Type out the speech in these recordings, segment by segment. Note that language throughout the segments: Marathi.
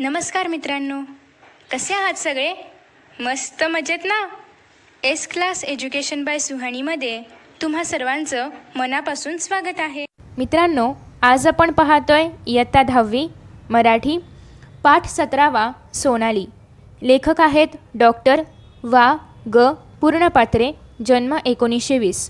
नमस्कार मित्रांनो, कसे आहात सगळे? मस्त मजेत ना? एस क्लास एज्युकेशन बाय सुहानीमध्ये तुम्हा सर्वांचं मनापासून स्वागत आहे. मित्रांनो, आज आपण पाहतोय इयत्ता 10वी मराठी पाठ 17वा सोनाली. लेखक आहेत डॉक्टर वा ग पूर्णपात्रे, जन्म 1920.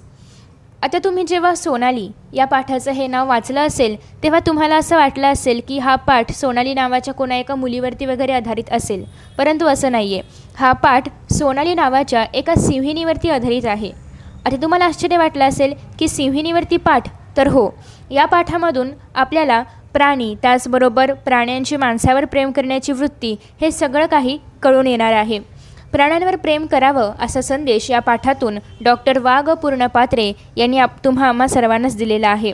आता तुम्ही जेव्हा सोनाली या पाठाचं हे नाव वाचलं असेल तेव्हा तुम्हाला असं वाटलं असेल की हा पाठ सोनाली नावाच्या कोणा एका मुलीवरती वगैरे आधारित असेल, परंतु असं नाही आहे. हा पाठ सोनाली नावाच्या एका सिंहिणीवरती आधारित आहे. आता तुम्हाला आश्चर्य वाटलं असेल की सिंहिणीवरती पाठ, तर हो, या पाठामधून आपल्याला प्राणी, त्याचबरोबर प्राण्यांची माणसावर प्रेम करण्याची वृत्ती, हे सगळं काही कळून येणार आहे. प्राण्यांवर प्रेम करावं असा संदेश या पाठातून डॉक्टर वा ग पूर्णपात्रे यांनी आम्हा सर्वांनाच दिलेला आहे.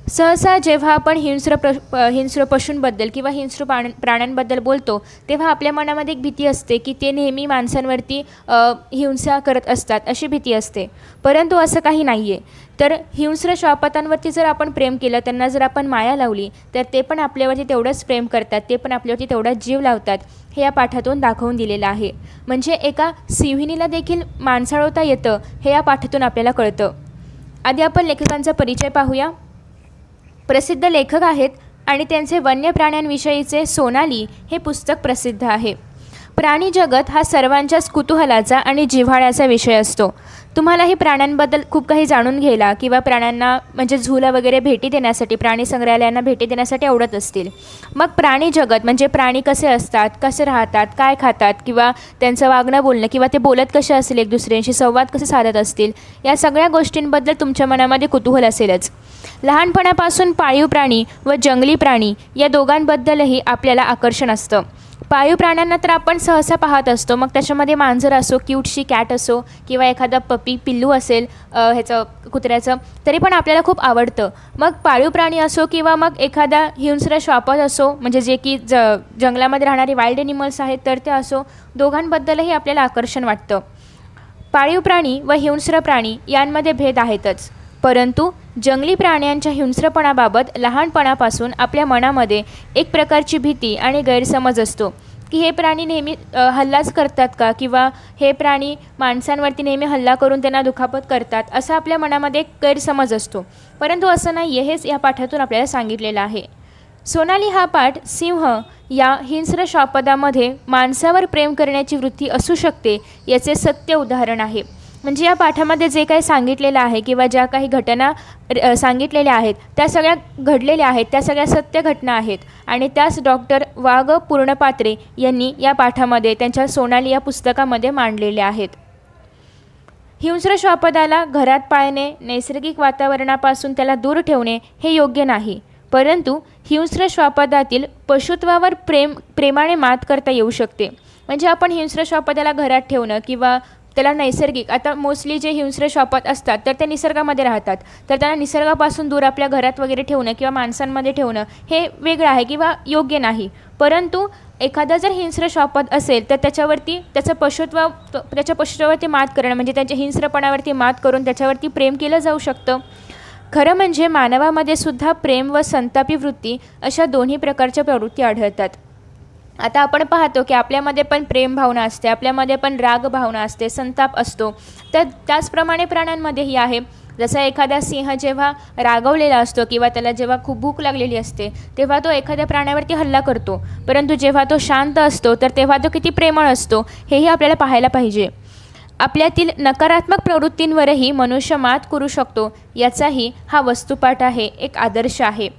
सहसा जेव्हा आपण हिंस्र पशूंबद्दल किंवा हिंस्र प्राण्यांबद्दल बोलतो तेव्हा आपल्या मनामध्ये एक भीती असते की ते नेहमी माणसांवरती हिंसा करत असतात, अशी भीती असते. परंतु असं काही नाही आहे. तर हिंस्र श्वापतांवरती जर आपण प्रेम केलं, त्यांना जर आपण माया लावली, तर ते पण आपल्यावरती तेवढंच प्रेम करतात, ते पण आपल्यावरती तेवढाच जीव लावतात, हे या पाठातून दाखवून दिलेलं आहे. म्हणजे एका सिंहिणीला देखील माणसाळवता येतं, हे या पाठातून आपल्याला कळतं. आधी आपण लेखकांचा परिचय पाहूया. प्रसिद्ध लेखक आहेत आणि त्यांचे वन्य प्राण्यांविषयीचे सोनाली हे पुस्तक प्रसिद्ध आहे. प्राणी जगत हा सर्वांच्याच कुतूहलाचा आणि जिव्हाळ्याचा विषय असतो. तुम्हालाही प्राण्यांबद्दल खूप काही जाणून घ्यायला किंवा प्राण्यांना म्हणजे झूला वगैरे भेटी देण्यासाठी, प्राणी संग्रहालयांना भेटी देण्यासाठी आवडत असतील. मग प्राणी जगत म्हणजे प्राणी कसे असतात, कसे राहतात, काय खातात, किंवा त्यांचं वागणं बोलणं, किंवा ते बोलत कसे असतील, एक दुसऱ्यांशी संवाद कसे साधत असतील, या सगळ्या गोष्टींबद्दल तुमच्या मनामध्ये कुतूहल असेलच. लहानपणापासून पाळीव प्राणी व जंगली प्राणी या दोघांबद्दलही आपल्याला आकर्षण असतं. पाळीव प्राण्यांना तर आपण सहसा पाहत असतो, मग त्याच्यामध्ये मांजर असो, क्यूटशी कॅट असो, किंवा एखादा पिल्लू असेल ह्याचं कुत्र्याचं, तरी पण आपल्याला खूप आवडतं. मग पाळीव प्राणी असो किंवा मग एखादा हिंस्र श्वापद असो, म्हणजे जे की जंगलामध्ये राहणारे वाईल्ड ॲनिमल्स आहेत, तर ते असो, दोघांबद्दलही आपल्याला आकर्षण वाटतं. पाळीव प्राणी व हिंस्र प्राणी यांमध्ये भेद आहेतच, परंतु जंगली प्राण्यांच्या हिंस्रपणाबाबत लहानपणापासून आपल्या मनामध्ये एक प्रकारची भीती आणि गैरसमज असतो की हे प्राणी नेहमी हल्लाच करतात का, किंवा हे प्राणी माणसांवरती नेहमी हल्ला करून त्यांना दुखापत करतात, असा आपल्या मनामध्ये एक गैरसमज असतो. परंतु असं नाही आहे, हेच या पाठातून आपल्याला सांगितलेलं आहे. सोनाली हा पाठ सिंह या हिंस्र श्वापदामध्ये माणसावर प्रेम करण्याची वृत्ती असू शकते याचे सत्य उदाहरण आहे. म्हणजे या पाठामध्ये जे काही सांगितलेलं आहे किंवा ज्या काही घटना सांगितलेल्या आहेत त्या सगळ्या घडलेल्या आहेत, त्या सगळ्या सत्य घटना आहेत, आणि त्याच डॉक्टर वा ग पूर्णपात्रे यांनी या पाठामध्ये त्यांच्या सोनाली या पुस्तकामध्ये मांडलेल्या आहेत. हिंस्र श्वापदाला घरात पाळणे, नैसर्गिक वातावरणापासून त्याला दूर ठेवणे हे योग्य नाही, परंतु हिंस्र श्वापदातील पशुत्वावर प्रेमाने मात करता येऊ शकते. म्हणजे आपण हिंस्र श्वापदाला घरात ठेवणं किंवा त्याला नैसर्गिक, आता मोस्टली जे हिंस्र श्वापद असतात तर ते निसर्गामध्ये राहतात, तर त्यांना निसर्गापासून दूर आपल्या घरात वगैरे ठेवणं किंवा माणसांमध्ये ठेवणं हे वेगळं आहे किंवा योग्य नाही. परंतु एखादा जर हिंस्र श्वापद असेल तर त्याच्या पशुत्वावरती मात करणं, म्हणजे त्यांच्या हिंस्रपणावरती मात करून त्याच्यावरती प्रेम केलं जाऊ शकतं. खरं म्हणजे मानवामध्ये सुद्धा प्रेम व संतापी वृत्ती अशा दोन्ही प्रकारच्या प्रवृत्ती आढळतात. आता आपण पाहतो की आपल्यामध्ये पण प्रेम भावना असते, आपल्यामध्ये पण राग भावना असते, संताप असतो. तर त्याचप्रमाणे प्राण्यांमध्येही आहे. जसा एखादा सिंह जेव्हा रागवलेला असतो किंवा त्याला जेव्हा खूप भूक लागलेली असते तेव्हा तो एखाद्या प्राण्यावरती हल्ला करतो, परंतु जेव्हा तो शांत असतो तर तेव्हा तो किती प्रेमळ असतो हेही आपल्याला पाहायला पाहिजे. आपल्यातील नकारात्मक प्रवृत्तींवरही मनुष्य मात करू शकतो याचाही हा वस्तुपाठ आहे, एक आदर्श आहे.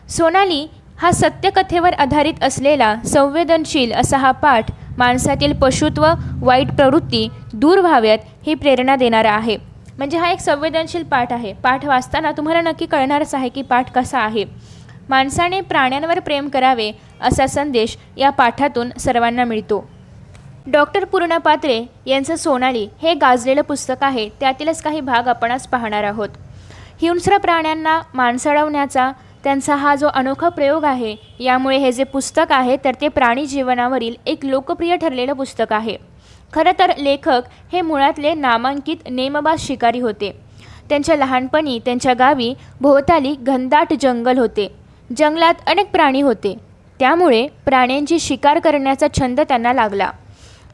सोनाली हा सत्यकथेवर आधारित असलेला संवेदनशील असा हा पाठ माणसातील पशुत्व, वाईट प्रवृत्ती दूर व्हाव्यात ही प्रेरणा देणारा आहे. म्हणजे हा एक संवेदनशील पाठ आहे. पाठ वाचताना तुम्हाला नक्की कळणारच आहे की पाठ कसा आहे. माणसाने प्राण्यांवर प्रेम करावे असा संदेश या पाठातून सर्वांना मिळतो. डॉक्टर पूर्णपात्रे यांचं सोनाली हे गाजलेलं पुस्तक आहे. त्यातीलच काही भाग आपण आज पाहणार आहोत. हिंस्र प्राण्यांना माणसाळवण्याचा त्यांचा हा जो अनोखा प्रयोग आहे, यामुळे हे जे पुस्तक आहे तर ते प्राणी जीवनावरील एक लोकप्रिय ठरलेलं पुस्तक आहे. खरं तर लेखक हे मुळातले नामांकित नेमबाज शिकारी होते. त्यांच्या लहानपणी त्यांच्या गावी भोवताली घनदाट जंगल होते. जंगलात अनेक प्राणी होते. त्यामुळे प्राण्यांची शिकार करण्याचा छंद त्यांना लागला.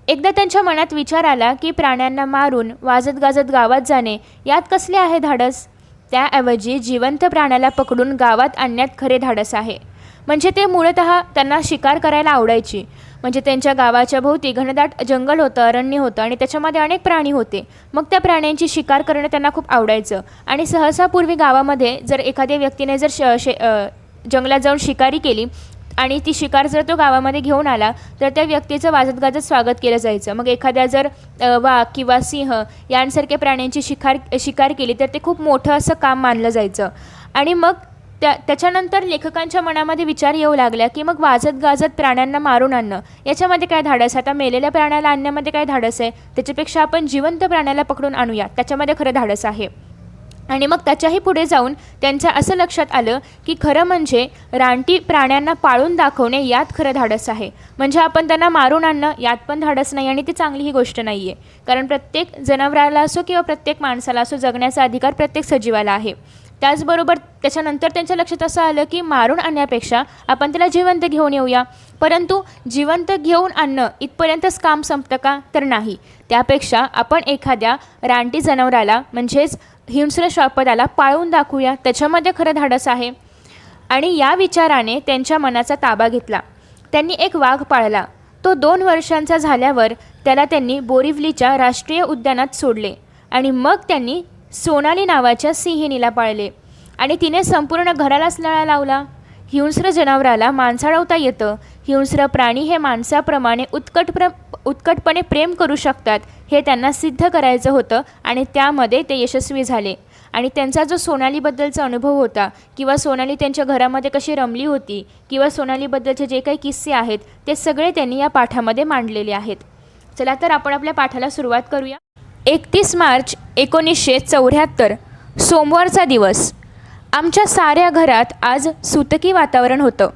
एकदा त्यांच्या मनात विचार आला की प्राण्यांना मारून वाजत गाजत गावात जाणे यात कसले आहे धाडस. त्याऐवजी जिवंत प्राण्याला पकडून गावात आणण्यात खरे धाडस आहे. म्हणजे ते मूळतः त्यांना शिकार करायला आवडायची. म्हणजे त्यांच्या गावाच्या भोवती घनदाट जंगल होतं, अरण्य होतं आणि त्याच्यामध्ये अनेक प्राणी होते. मग त्या प्राण्यांची शिकार करणं त्यांना खूप आवडायचं. आणि सहसा पूर्वी गावामध्ये जर एखाद्या व्यक्तीने जर जंगलात जाऊन शिकारी केली आणि ती शिकार जर तो गावामध्ये घेऊन आला तर त्या व्यक्तीचं वाजत गाजत स्वागत केलं जायचं. मग एखाद्या जर वाघ किंवा सिंह यांसारख्या प्राण्यांची शिकार केली तर ते खूप मोठं असं काम मानलं जायचं. आणि मग त्याच्यानंतर लेखकांच्या मनामध्ये विचार येऊ लागला की मग वाजत गाजत प्राण्यांना मारून आणणं याच्यामध्ये काय धाडस. आता मेलेल्या प्राण्याला आणण्यामध्ये काय धाडस आहे. त्याच्यापेक्षा आपण जिवंत प्राण्याला पकडून आणूया, त्याच्यामध्ये खरं धाडस आहे. आणि मग त्याच्याही पुढे जाऊन त्यांच्या असं लक्षात आलं की खरं म्हणजे रानटी प्राण्यांना पाळून दाखवणे यात खरं धाडस आहे. म्हणजे आपण त्यांना मारून आणणं यात पण धाडस नाही आणि ती चांगलीही गोष्ट नाही आहे. कारण प्रत्येक जनावराला असो किंवा प्रत्येक माणसाला असो जगण्याचा अधिकार प्रत्येक सजीवाला आहे. त्याचबरोबर त्याच्यानंतर त्यांच्या लक्षात असं आलं की मारून आणण्यापेक्षा आपण त्याला जिवंत घेऊन येऊया. परंतु जिवंत घेऊन आणणं इथपर्यंतच काम संपतं का, तर नाही. त्यापेक्षा आपण एखाद्या रानटी जनावराला म्हणजेच हिंस्र श्वापदाला पाळून दाखवूया, त्याच्यामध्ये खरं धाडस आहे. आणि या विचाराने त्यांच्या मनाचा ताबा घेतला. त्यांनी एक वाघ पाळला. तो 2 वर्षांचा झाल्यावर त्याला त्यांनी बोरिवलीच्या राष्ट्रीय उद्यानात सोडले. आणि मग त्यांनी सोनाली नावाच्या सिंहिणीला पाळले आणि तिने संपूर्ण घरालाच लळा लावला. हिंस्र जनावराला माणसाळवता येतं. हिंस्र प्राणी हे माणसाप्रमाणे उत्कटपणे प्रेम करू शकतात हे त्यांना सिद्ध करायचं होतं आणि त्यामध्ये ते यशस्वी झाले. आणि त्यांचा जो सोनालीबद्दलचा अनुभव होता किंवा सोनाली त्यांच्या घरामध्ये कशी रमली होती किंवा सोनालीबद्दलचे जे काही किस्से आहेत ते सगळे त्यांनी या पाठामध्ये मांडलेले आहेत. चला तर आपण आपल्या पाठाला सुरुवात करूया. 31 मार्च 1974 सोमवारचा दिवस. आमच्या साऱ्या घरात आज सुतकी वातावरण होतं.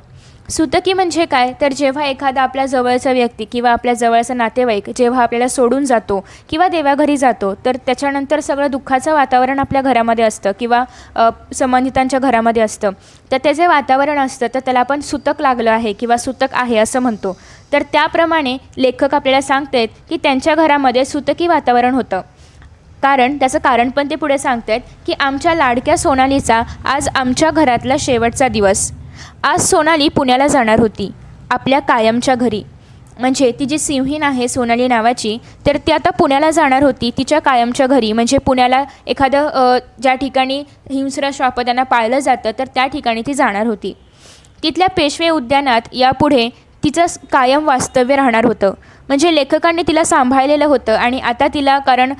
सुतकी म्हणजे काय, तर जेव्हा एखादा आपल्या जवळचा व्यक्ती किंवा आपल्या जवळचा नातेवाईक जेव्हा आपल्याला सोडून जातो किंवा देवाघरी जातो तर त्याच्यानंतर सगळं दुःखाचं वातावरण आपल्या घरामध्ये असतं किंवा संबंधितांच्या घरामध्ये असतं. तर त्याचे वातावरण असतं तर त्याला आपण सुतक लागलं आहे किंवा सुतक आहे असं म्हणतो. तर त्याप्रमाणे लेखक आपल्याला सांगत आहेत की त्यांच्या घरामध्ये सुतकी वातावरण होतं. त्याचं कारण पण ते पुढे सांगत आहेत की आमच्या लाडक्या सोनालीचा आज आमच्या घरातला शेवटचा दिवस. आज सोनाली पुण्याला जाणार होती आपल्या कायमच्या घरी. म्हणजे ती जी सिंहीण आहे सोनाली नावाची तर ती आता पुण्याला जाणार होती तिच्या कायमच्या घरी. म्हणजे पुण्याला एखादं ज्या ठिकाणी हिंस्र श्वापदांना पाळलं जातं तर त्या ठिकाणी ती जाणार होती. तिथल्या पेशवे उद्यानात यापुढे तिचं कायम वास्तव्य राहणार होतं. म्हणजे लेखकांनी तिला सांभाळलेलं होतं आणि आता तिला कारण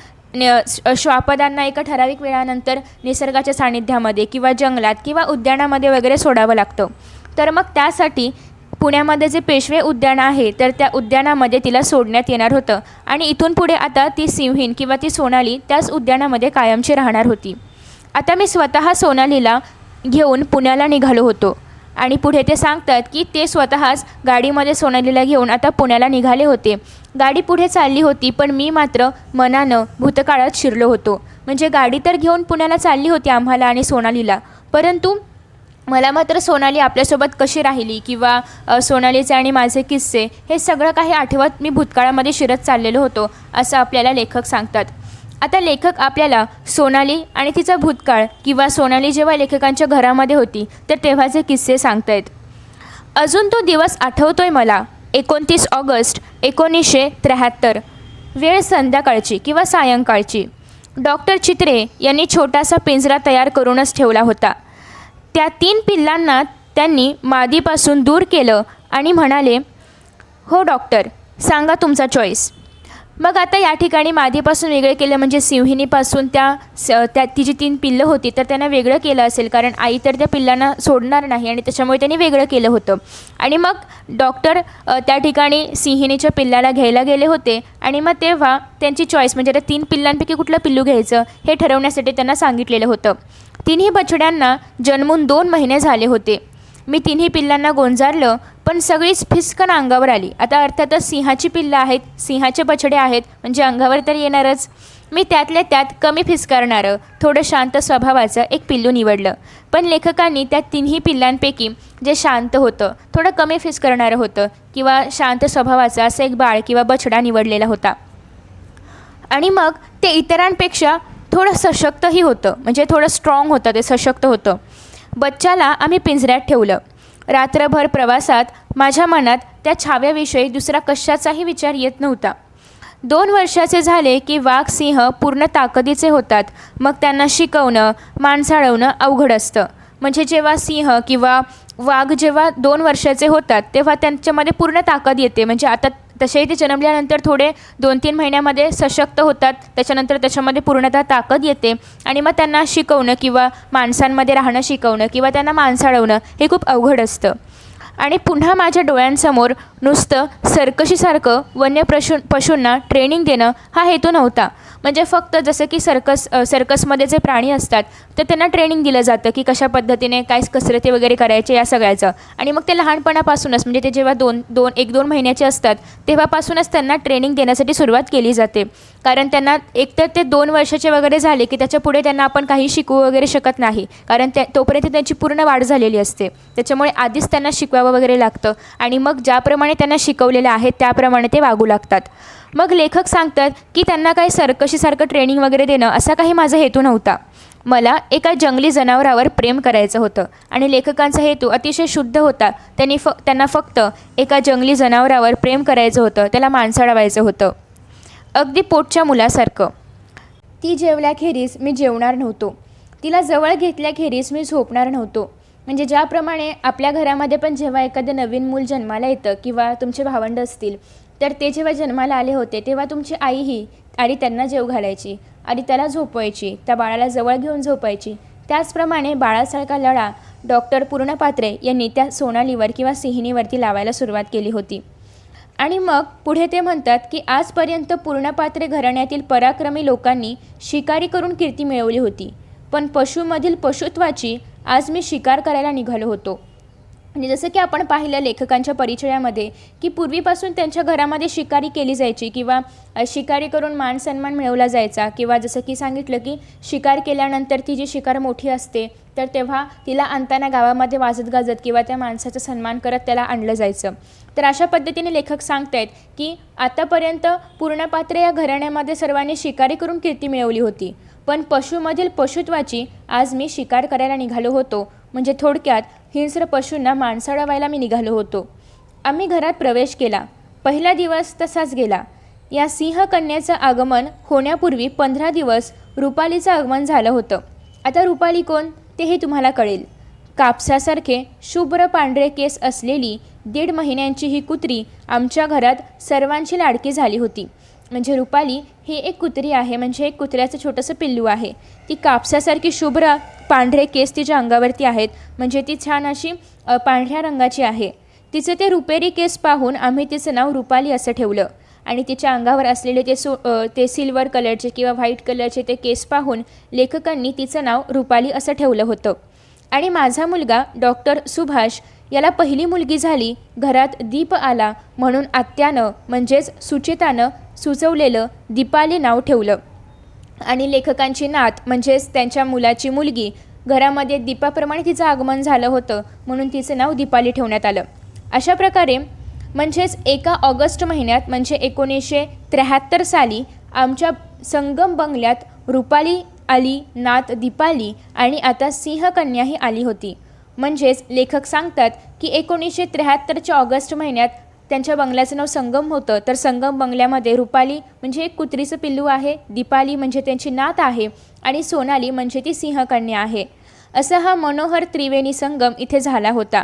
श्वापदांना एका ठराविक वेळानंतर निसर्गाच्या सानिध्यामध्ये किंवा जंगलात किंवा उद्यानामध्ये वगैरे सोडावं लागतं. तर मग त्यासाठी पुण्यामध्ये जे पेशवे उद्यान आहे तर त्या उद्यानामध्ये तिला सोडण्यात येणार होतं आणि इथून पुढे आता ती सिंहीण किंवा ती सोनाली त्याच उद्यानामध्ये कायमची राहणार होती. आता मी स्वतः सोनालीला घेऊन पुण्याला निघालो होतो. आणि पुढे ते सांगतात की ते स्वतःच गाडीमध्ये सोनालीला घेऊन आता पुण्याला निघाले होते. गाडी पुढे चालली होती पण मी मात्र मनानं भूतकाळात शिरलो होतो. म्हणजे गाडी तर घेऊन पुण्याला चालली होती आम्हाला आणि सोनालीला, परंतु मला मात्र सोनाली आपल्यासोबत कशी राहिली किंवा सोनालीचे आणि माझे किस्से हे सगळं काही आठवत मी भूतकाळामध्ये शिरत चाललेलो होतो असं आपल्याला लेखक सांगतात. आता लेखक आपल्याला सोनाली आणि तिचा भूतकाळ किंवा सोनाली जेव्हा लेखकांच्या घरामध्ये होती तर तेव्हाचे किस्से सांगतायत. अजून तो दिवस आठवतोय मला. 29 ऑगस्ट 1973. वेळ संध्याकाळची किंवा सायंकाळची. डॉक्टर चित्रे यांनी छोटासा पिंजरा तयार करूनच ठेवला होता. त्या 3 पिल्लांना त्यांनी मादीपासून दूर केलं आणि म्हणाले, हो डॉक्टर, सांगा तुमचा चॉईस. मग आता या ठिकाणी मादीपासून वेगळं केलं म्हणजे सिंहिणीपासून त्या ती जी 3 पिल्लं होती तर त्यांना वेगळं केलं असेल कारण आई तर त्या पिल्लांना सोडणार नाही आणि त्याच्यामुळे त्यांनी वेगळं केलं होतं. आणि मग डॉक्टर त्या ठिकाणी सिंहिणीच्या पिल्लाला घ्यायला गेले होते आणि मग तेव्हा त्यांची चॉईस म्हणजे त्या 3 पिल्लांपैकी कुठलं पिल्लू घ्यायचं हे ठरवण्यासाठी त्यांना सांगितलेलं होतं. 3ही बछड्यांना जन्मून 2 महिने झाले होते. मी 3ही पिल्लांना गोंजारलं पण सगळीच फिसकन अंगावर आली. आता अर्थातच सिंहाची पिल्लं आहेत, सिंहाचे बछडे आहेत म्हणजे अंगावर तर येणारच. मी त्यातल्या त्यात कमी फिस्कारणारं थोडं शांत स्वभावाचं एक पिल्लू निवडलं. पण लेखकांनी त्या तिन्ही पिल्लांपैकी जे शांत होतं, थोडं कमी फिस्करणारं होतं किंवा शांत स्वभावाचं असं एक बाळ किंवा बछडा निवडलेला होता. आणि मग ते इतरांपेक्षा थोडं सशक्तही होतं, म्हणजे थोडं स्ट्रॉंग होतं, ते सशक्त होतं. बच्चाला आम्ही पिंजऱ्यात ठेवलं. रात्रभर प्रवासात माझ्या मनात त्या छाव्याविषयी दुसरा कशाचाही विचार येत नव्हता. 2 वर्षाचे झाले की वाघ सिंह पूर्ण ताकदीचे होतात. मग त्यांना शिकवणं, माणसाळवणं अवघड असतं. म्हणजे जेव्हा सिंह किंवा वाघ जेव्हा 2 वर्षाचे होतात तेव्हा त्यांच्यामध्ये पूर्ण ताकद येते. म्हणजे आता तसेही ते जन्मल्यानंतर थोडे 2-3 महिन्यामध्ये सशक्त होतात, त्याच्यानंतर त्याच्यामध्ये पूर्णतः ताकद येते आणि मग त्यांना शिकवणं किंवा माणसांमध्ये राहणं शिकवणं किंवा त्यांना माणसाळवणं हे खूप अवघड असतं. आणि पुन्हा माझ्या डोळ्यांसमोर नुसतं सर्कशीसारखं वन्य पशूंना ट्रेनिंग देणं हा हेतू नव्हता. म्हणजे फक्त जसं की सर्कसमध्ये जे प्राणी असतात तर त्यांना ट्रेनिंग दिलं जातं की कशा पद्धतीने काय कसरती वगैरे करायचे या सगळ्याचं. आणि मग ते लहानपणापासूनच म्हणजे ते जेव्हा 1-2 महिन्याचे असतात तेव्हापासूनच त्यांना ट्रेनिंग देण्यासाठी सुरुवात केली जाते. कारण त्यांना एकतर ते 2 वर्षाचे वगैरे झाले की त्याच्या पुढे त्यांना आपण काही शिकवू वगैरे शकत नाही, कारण तोपर्यंत त्यांची पूर्ण वाढ झालेली असते. त्याच्यामुळे आधीच त्यांना शिकवावं वगैरे लागतं आणि मग ज्याप्रमाणे त्यांना शिकवलेलं आहे त्याप्रमाणे ते वागू लागतात. मग लेखक सांगतात की त्यांना काही सर्कशीसारखं ट्रेनिंग वगैरे देणं असा काही माझा हेतू नव्हता. मला एका जंगली जनावरावर प्रेम करायचं होतं आणि लेखकांचा हेतू अतिशय शुद्ध होता. त्यांना फक्त एका जंगली जनावरावर प्रेम करायचं होतं, त्याला माणसाळवायचं होतं, अगदी पोटच्या मुलासारखं. ती जेवल्याखेरीज मी जेवणार नव्हतो, तिला जवळ घेतल्याखेरीज मी झोपणार नव्हतो. म्हणजे ज्याप्रमाणे आपल्या घरामध्ये पण जेव्हा एखादं नवीन मूल जन्माला येतं किंवा तुमचे भावंड असतील तर ते जेव्हा जन्माला आले होते तेव्हा तुमची आईही आणि त्यांना जेव घालायची आणि त्याला झोपवायची, त्या बाळाला जवळ घेऊन झोपायची. त्याचप्रमाणे बाळासारखा लळा डॉक्टर पूर्णपात्रे यांनी त्या सोनालीवर किंवा सिंहिणीवरती लावायला सुरुवात केली होती. आणि मग पुढे ते म्हणतात की आजपर्यंत पूर्णपात्रे घराण्यातील पराक्रमी लोकांनी शिकारी करून कीर्ती मिळवली होती, पण पशूमधील पशुत्वाची आज मी शिकार करायला निघालो होतो. आणि जसं की आपण पाहिलं लेखकांच्या परिचयामध्ये की पूर्वीपासून त्यांच्या घरामध्ये शिकारी केली जायची किंवा शिकारी करून मान सन्मान मिळवला जायचा, किंवा जसं की सांगितलं की शिकार केल्यानंतर ती जी शिकार मोठी असते तर तेव्हा तिला आणताना गावामध्ये वाजत गाजत किंवा त्या माणसाचा सन्मान करत त्याला आणलं जायचं. तर अशा पद्धतीने लेखक सांगत आहेत की आतापर्यंत पूर्णपात्रे या घराण्यामध्ये सर्वांनी शिकारी करून कीर्ती मिळवली होती, पण पशूमधील पशुत्वाची आज मी शिकार करायला निघालो होतो. म्हणजे थोडक्यात हिंस्र पशूंना माणसाळवायला मी निघालो होतो. आम्ही घरात प्रवेश केला. पहिला दिवस तसाच गेला. या सिंहकन्याचं आगमन होण्यापूर्वी 15 दिवस रुपालीचं आगमन झालं होतं. आता रुपाली कोण तेही तुम्हाला कळेल. कापसासारखे शुभ्र पांढरे केस असलेली 1.5 महिन्यांची ही कुत्री आमच्या घरात सर्वांची लाडकी झाली होती. म्हणजे रुपाली ही एक कुत्री आहे, म्हणजे एक कुत्र्याचं छोटंसं पिल्लू आहे. ती कापसासारखी शुभ्र पांढरे केस तिच्या अंगावरती आहेत, म्हणजे ती छान अशी पांढऱ्या रंगाची आहे. तिचे ते रुपेरी केस पाहून आम्ही तिचं नाव रुपाली असं ठेवलं. आणि तिच्या अंगावर असलेले ते सिल्वर कलरचे किंवा व्हाईट कलरचे ते केस पाहून लेखकांनी तिचं नाव रुपाली असं ठेवलं होतं. आणि माझा मुलगा डॉक्टर सुभाष याला पहिली मुलगी झाली, घरात दीप आला म्हणून आत्यानं म्हणजेच सुचितानं सुचवलेलं दीपाली नाव ठेवलं. आणि लेखकांची नात म्हणजेच त्यांच्या मुलाची मुलगी घरामध्ये दीपाप्रमाणे तिचं आगमन झालं होतं म्हणून तिचं नाव दीपाली ठेवण्यात आलं. अशा प्रकारे म्हणजेच 1 ऑगस्ट महिन्यात म्हणजे 1973 साली आमच्या संगम बंगल्यात रुपाली आली, नात दीपाली आणि आता सिंहकन्याही आली होती. म्हणजेच लेखक सांगतात की 1973च्या ऑगस्ट महिन्यात त्यांच्या बंगल्याचं नाव संगम होतं. तर संगम बंगल्यामध्ये रुपाली म्हणजे एक कुत्रीचं पिल्लू आहे, दीपाली म्हणजे त्यांची नात आहे आणि सोनाली म्हणजे ती सिंहकन्या आहे. असा हा मनोहर त्रिवेणी संगम इथे झाला होता.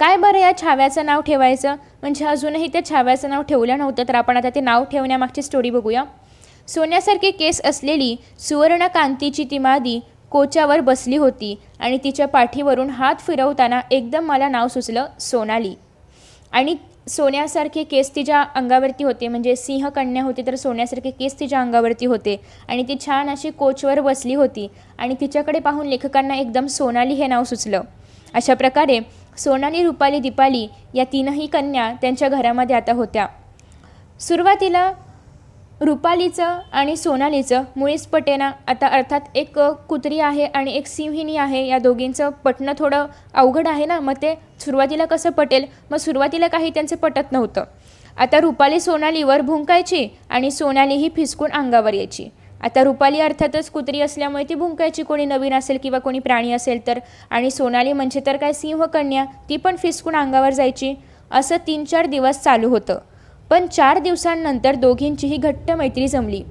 काय बरं या छाव्याचं नाव ठेवायचं, म्हणजे अजूनही त्या छाव्याचं नाव ठेवलं नव्हतं, तर आपण आता ते नाव ठेवण्यामागची स्टोरी बघूया. सोन्यासारखे केस असलेली सुवर्णकांतीची ती मादी कोच्यावर बसली होती आणि तिच्या पाठीवरून हात फिरवताना एकदम मला नाव सुचलं, सोनाली. आणि सोन्यासारखे केस तिच्या अंगावरती होते, म्हणजे सिंहकन्या होती तर सोन्यासारखे केस तिच्या अंगावरती होते आणि ती छान अशी कोचवर बसली होती आणि तिच्याकडे पाहून लेखकांना एकदम सोनाली हे नाव सुचलं. अशा प्रकारे सोनाली, रुपाली, दीपाली या तीनही कन्या त्यांच्या घरामध्ये आता होत्या. सुरुवातीला रुपालीचं आणि सोनालीचं मुळीच पटेना. आता अर्थात एक कुत्री आहे आणि एक सिंहिणी आहे, या दोघींचं पटणं थोडं अवघड आहे ना. मग ते सुरुवातीला कसं पटेल? मग सुरुवातीला काही त्यांचे पटत नव्हतं. आता रुपाली सोनालीवर भुंकायची आणि सोनाली ही फिसकून अंगावर यायची. आता रुपाली अर्थातच कुत्री असल्यामुळे ती भुंकायची, कोणी नवीन असेल किंवा कोणी प्राणी असेल तर. आणि सोनाली म्हणजे तर काय सिंहकन्या, ती पण फिसकून अंगावर जायची. असं 3-4 दिवस चालू होतं. पण 4 दिवसांनंतर दोघींचीही घट्ट मैत्री जमली.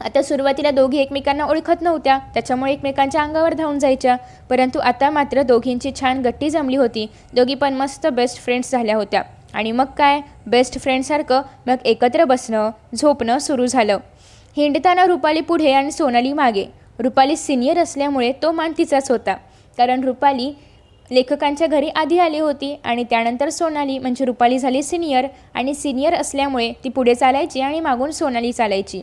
आता सुरुवातीला दोघी एकमेकांना ओळखत नव्हत्या, त्याच्यामुळे एकमेकांच्या अंगावर धावून जायच्या. परंतु आता मात्र दोघींची छान गट्टी जमली होती. दोघी पण मस्त बेस्ट फ्रेंड्स झाल्या होत्या. आणि मग काय, बेस्ट फ्रेंडसारखं मग एकत्र बसणं, झोपणं सुरू झालं. हिंडताना रुपाली पुढे आणि सोनाली मागे. रुपाली सिनियर असल्यामुळे तो मान तिचाच होता, कारण रुपाली लेखकांच्या घरी आधी आली होती आणि त्यानंतर सोनाली म्हणजे रुपाली झाली सिनियर. आणि सिनियर असल्यामुळे ती पुढे चालायची आणि मागून सोनाली चालायची.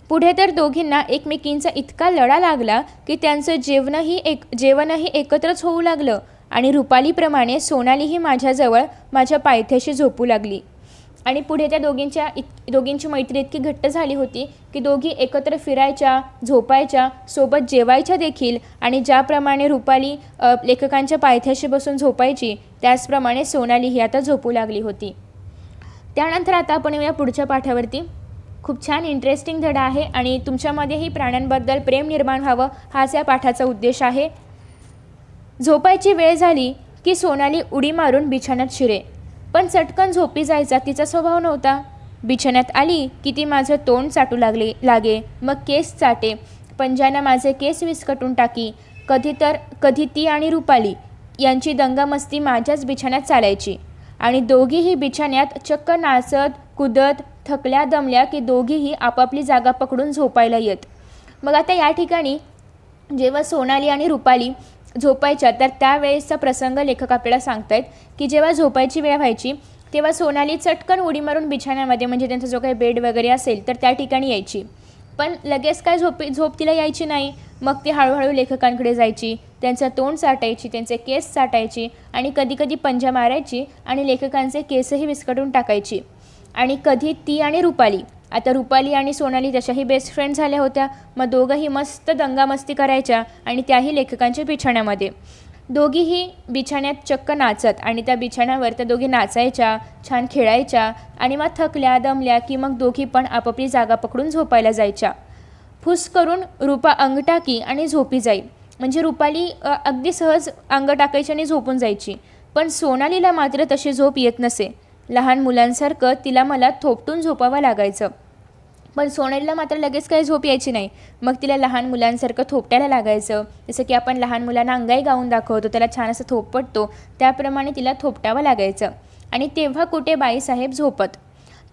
पुढे तर दोघींना एकमेकींचा इतका लढा लागला की त्यांचं जेवणही एकत्रच होऊ लागलं. आणि रुपालीप्रमाणे सोनालीही माझ्याजवळ माझ्या पायथ्याशी झोपू लागली. आणि पुढे त्या दोघींची मैत्री इतकी घट्ट झाली होती की दोघी एकत्र फिरायच्या, झोपायच्या, सोबत जेवायच्या देखील. आणि ज्याप्रमाणे रुपाली लेखकांच्या पायथ्याशी बसून झोपायची, त्याचप्रमाणे सोनाली ही आता झोपू लागली होती. त्यानंतर आता आपण येऊया पुढच्या पाठावरती. खूप छान इंटरेस्टिंग धडा आहे आणि तुमच्यामध्येही प्राण्यांबद्दल प्रेम निर्माण व्हावं, हाच या पाठाचा उद्देश आहे. झोपायची वेळ झाली की सोनाली उडी मारून बिछाण्यात शिरे, पण चटकन झोपी जायचा तिचा स्वभाव नव्हता. बिछाण्यात आली की ती माझं तोंड चाटू लागे, मग केस चाटे, पंजानं माझे केस विस्कटून टाकी. कधी ती आणि रुपाली यांची दंगामस्ती माझ्याच बिछाण्यात चालायची. आणि दोघीही बिछाण्यात चक्क नाचत कुदत, थकल्या दमल्या की दोघीही आपापली जागा पकडून झोपायला येत. मग आता या ठिकाणी जेव्हा सोनाली आणि रुपाली झोपायच्या, तर त्यावेळेसचा प्रसंग लेखक आपल्याला सांगतायत की जेव्हा झोपायची वेळ व्हायची तेव्हा सोनाली चटकन उडी मारून बिछाण्यामध्ये, म्हणजे त्यांचा जो काही बेड वगैरे असेल तर त्या ठिकाणी यायची. पण लगेच काय झोप तिला यायची नाही. मग ती हळूहळू लेखकांकडे जायची, त्यांचं तोंड चाटायची, त्यांचे केस चाटायची आणि कधीकधी पंजा मारायची आणि लेखकांचे केसही विस्कटून टाकायची. आणि कधी ती आणि रुपाली, आता रुपाली आणि सोनाली तशाही बेस्ट फ्रेंड झाल्या होत्या. मग दोघंही मस्त दंगामस्ती करायच्या आणि त्याही लेखकांच्या बिछाण्यामध्ये. दोघीही बिछाण्यात चक्क नाचत आणि त्या बिछाण्यावर त्या दोघी नाचायच्या, छान खेळायच्या. आणि मग थकल्या दमल्या की मग दोघी पण आपापली जागा पकडून झोपायला जायच्या. फुस करून रुपा अंग टाकी आणि झोपी जाई, म्हणजे रुपाली अगदी सहज अंग टाकायची आणि झोपून जायची. पण सोनालीला मात्र तशी झोप येत नसे. लहान मुलांसारखं तिला मला थोपटून झोपावं लागायचं. पण सोनालीला मात्र लगेच काही झोप यायची नाही. मग तिला लहान मुलांसारखं थोपटायला लागायचं. जसं की आपण लहान मुलांना अंगाई गाऊन दाखवतो, त्याला छान असं थोपटतो, त्याप्रमाणे तिला थोपटावं लागायचं. आणि तेव्हा कुठे बाईसाहेब झोपत.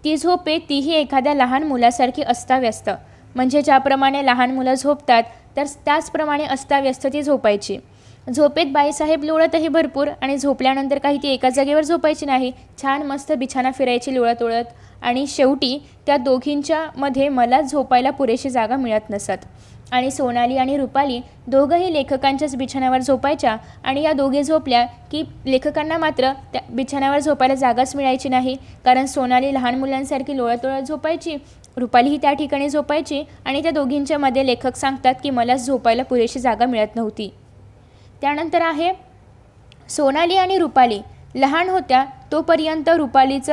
ती झोपे तीही एखाद्या लहान मुलासारखी अस्ताव्यस्त, म्हणजे ज्याप्रमाणे लहान मुलं झोपतात तर त्याचप्रमाणे अस्ताव्यस्त ती झोपायची. झोपेत बाईसाहेब लोळतही भरपूर आणि झोपल्यानंतर काही ती एका जागेवर झोपायची नाही. छान मस्त बिछाना फिरायची लोळत लोळत. आणि शेवटी त्या दोघींच्या मध्ये मला झोपायला पुरेशी जागा मिळत नसत. आणि सोनाली आणि रुपाली दोघंही लेखकांच्याच बिछाण्यावर झोपायच्या. आणि या दोघे झोपल्या की लेखकांना मात्र त्या बिछाण्यावर झोपायला जागाच मिळायची नाही, कारण सोनाली लहान मुलांसारखी लोळत लोळत झोपायची, रुपालीही त्या ठिकाणी झोपायची. आणि त्या दोघींच्या मध्ये लेखक सांगतात की मलाच झोपायला पुरेशी जागा मिळत नव्हती. त्यानंतर आहे सोनाली आणि रुपाली लहान होत्या तोपर्यंत रुपालीच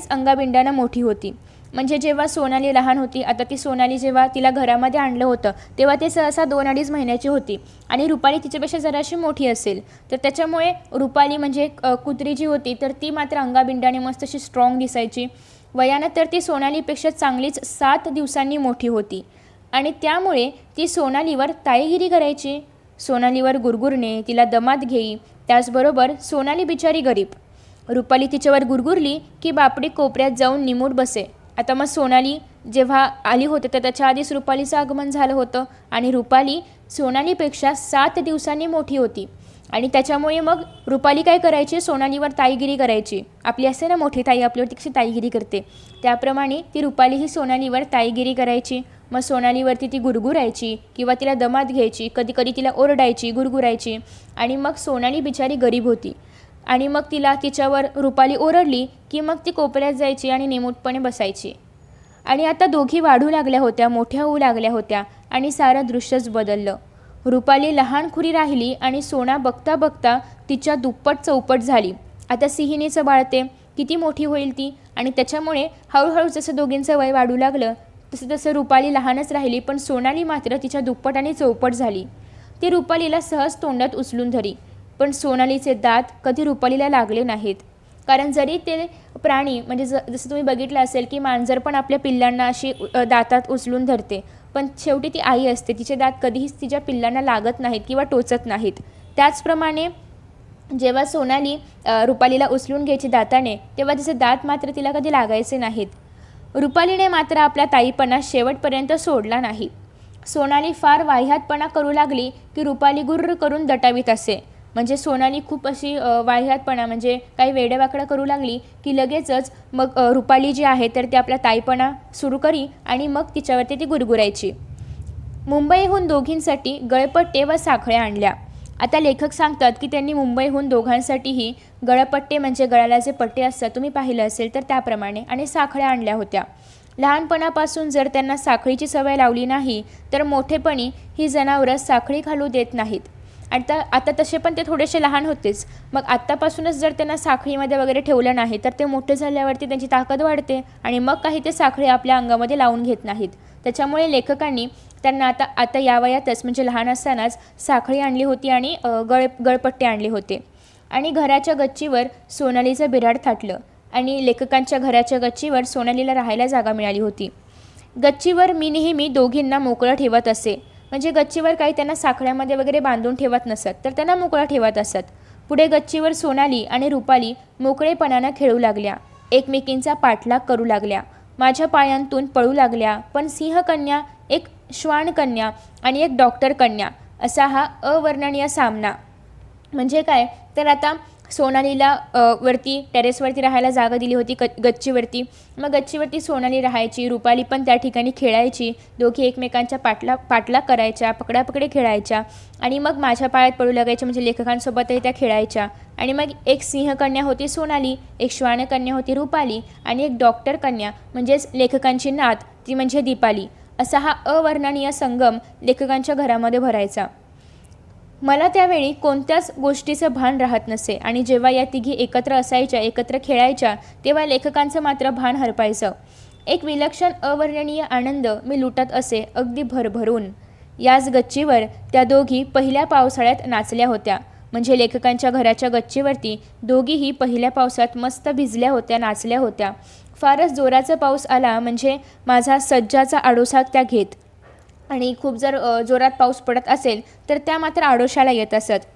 अंगाबिंडानं मोठी होती. म्हणजे जेव्हा सोनाली लहान होती, आता ती सोनाली जेव्हा तिला घरामध्ये आणलं होतं तेव्हा ते सहसा 2-2.5 महिन्याची होती आणि रुपाली तिच्यापेक्षा जराशी मोठी असेल. तर त्याच्यामुळे रुपाली म्हणजे कुत्री जी होती तर ती मात्र अंगाबिंडाने मस्त अशी स्ट्रॉंग दिसायची. वयानं तर ती सोनालीपेक्षा चांगलीच 7 दिवसांनी मोठी होती. आणि त्यामुळे ती सोनालीवर ताईगिरी करायची. सोनालीवर गुरगुरणे, तिला दमात घेई. त्याचबरोबर सोनाली बिचारी गरीब. रुपाली तिच्यावर गुरगुरली की बापडी कोपऱ्यात जाऊन निमूट बसे. आता मग सोनाली जेव्हा आली होती तर त्याच्या आधीच रुपालीचं आगमन झालं होतं आणि रुपाली सोनालीपेक्षा 7 दिवसांनी मोठी होती. आणि त्याच्यामुळे मग रुपाली काय करायची, सोनालीवर ताईगिरी करायची. आपली असते ना मोठी ताई आपल्यावर कशी ताईगिरी करते, त्याप्रमाणे ती रुपाली ही सोनालीवर ताईगिरी करायची. मग सोनालीवरती ती गुरगुरायची किंवा तिला दमात घ्यायची, कधीकधी तिला ओरडायची, गुरगुरायची. आणि मग सोनाली बिचारी गरीब होती आणि मग तिच्यावर रुपाली ओरडली की मग ती कोपऱ्यात जायची आणि निमूटपणे बसायची. आणि आता दोघी वाढू लागल्या होत्या, मोठ्या होऊ लागल्या होत्या आणि सारं दृश्यच बदललं. रुपाली लहानखुरी राहिली आणि सोना बघता बघता तिच्या दुप्पट चौपट झाली. आता सिंहिणीचं बाळते किती मोठी होईल ती, आणि त्याच्यामुळे हळूहळू जसं दोघींचं वय वाढू लागलं तसं तसं रुपाली लहानच राहिली, पण सोनाली मात्र तिच्या दुप्पट आणि चौपट झाली. ती रुपालीला सहज तोंडात उचलून धरी, पण सोनालीचे दात कधी रुपालीला लागले नाहीत. कारण जरी ते प्राणी म्हणजे जसं तुम्ही बघितलं असेल की मांजर पण आपल्या पिल्लांना अशी दातात उचलून धरते, पण शेवटी ती आई असते, तिचे दात कधीच तिच्या पिल्लांना लागत नाहीत किंवा टोचत नाहीत. त्याचप्रमाणे जेव्हा सोनाली रुपालीला उचलून घ्यायची दाताने, तेव्हा तिचे दात मात्र तिला कधी लागायचे नाहीत. रुपालीने मात्र आपल्या ताईपणा शेवटपर्यंत सोडला नाही. सोनाली फार वाह्यातपणा करू लागली की रुपाली गुर्र करून दटावीत असे. म्हणजे सोनाली खूप अशी वाह्यातपणा म्हणजे काही वेडेवाकडं करू लागली की लगेचच मग रुपाली जी आहे तर ती आपला ताईपणा सुरू करी आणि मग तिच्यावरती ती गुरगुरायची. मुंबईहून दोघींसाठी गळपट्टे व साखळ्या आणल्या. आता लेखक सांगतात की त्यांनी मुंबईहून दोघांसाठीही गळपट्टे म्हणजे गळ्याला जे पट्टे असतात तुम्ही पाहिलं असेल तर त्याप्रमाणे, आणि साखळ्या आणल्या होत्या. लहानपणापासून जर त्यांना साखळीची सवय लावली नाही तर मोठेपणी ही जनावरं साखळी घालू देत नाहीत. आता तसे पण ते थोडेसे लहान होतेच, मग आत्तापासूनच जर त्यांना साखळीमध्ये वगैरे ठेवलं नाही तर ते मोठे झाल्यावरती त्यांची ताकद वाढते आणि मग काही ते साखळी आपल्या अंगामध्ये लावून घेत नाहीत. त्याच्यामुळे लेखकांनी त्यांना आता या वयातच म्हणजे लहान असतानाच साखळी आणली होती आणि गळपट्टे आणले होते. आणि घराच्या गच्चीवर सोनालीचं बिऱ्हाड थाटलं आणि लेखकांच्या घराच्या गच्चीवर सोनालीला राहायला जागा मिळाली होती. गच्चीवर मी नेहमी दोघींना मोकळं ठेवत असे. म्हणजे गच्चीवर काही त्यांना साखळ्यामध्ये वगैरे बांधून ठेवत नसत, तर त्यांना मोकळा ठेवत असत. पुढे गच्चीवर सोनाली आणि रुपाली मोकळेपणानं खेळू लागल्या, एकमेकींचा पाठलाग करू लागल्या, माझ्या पायांतून पळू लागल्या. पण सिंहकन्या, एक श्वानकन्या आणि एक डॉक्टर कन्या असा हा अवर्णनीय सामना. म्हणजे काय तर आता सोनालीला वरती टेरेसवरती राहायला जागा दिली होती गच्चीवरती. मग गच्चीवरती सोनाली राहायची, रुपाली पण त्या ठिकाणी खेळायची. दोघी एकमेकांच्या पाठलाग करायच्या, पकडापकडी खेळायच्या आणि मग माझ्या पायात पडू लागायच्या म्हणजे लेखकांसोबतही त्या खेळायच्या. आणि मग एक सिंहकन्या होती सोनाली, एक श्वानकन्या होती रुपाली आणि एक डॉक्टर कन्या म्हणजेच लेखकांची नात ती म्हणजे दीपाली. असा हा अवर्णनीय संगम लेखकांच्या घरामध्ये भरायचा. मला त्यावेळी कोणत्याच गोष्टीचं भान राहत नसे आणि जेव्हा या तिघी एकत्र असायच्या, एकत्र खेळायच्या, तेव्हा लेखकांचं मात्र भान हरपायचं. एक विलक्षण अवर्णनीय आनंद मी लुटत असे, अगदी भरभरून. याच गच्चीवर त्या दोघी पहिल्या पावसाळ्यात नाचल्या होत्या. म्हणजे लेखकांच्या घराच्या गच्चीवरती दोघीही पहिल्या पावसात मस्त भिजल्या होत्या, नाचल्या होत्या. फारच जोराचा पाऊस आला म्हणजे माझा सज्जाचा आडोसा त्या घेत आणि खूप जर जोरात पाऊस पडत असेल तर त्या मात्र आडोशाला येत असत.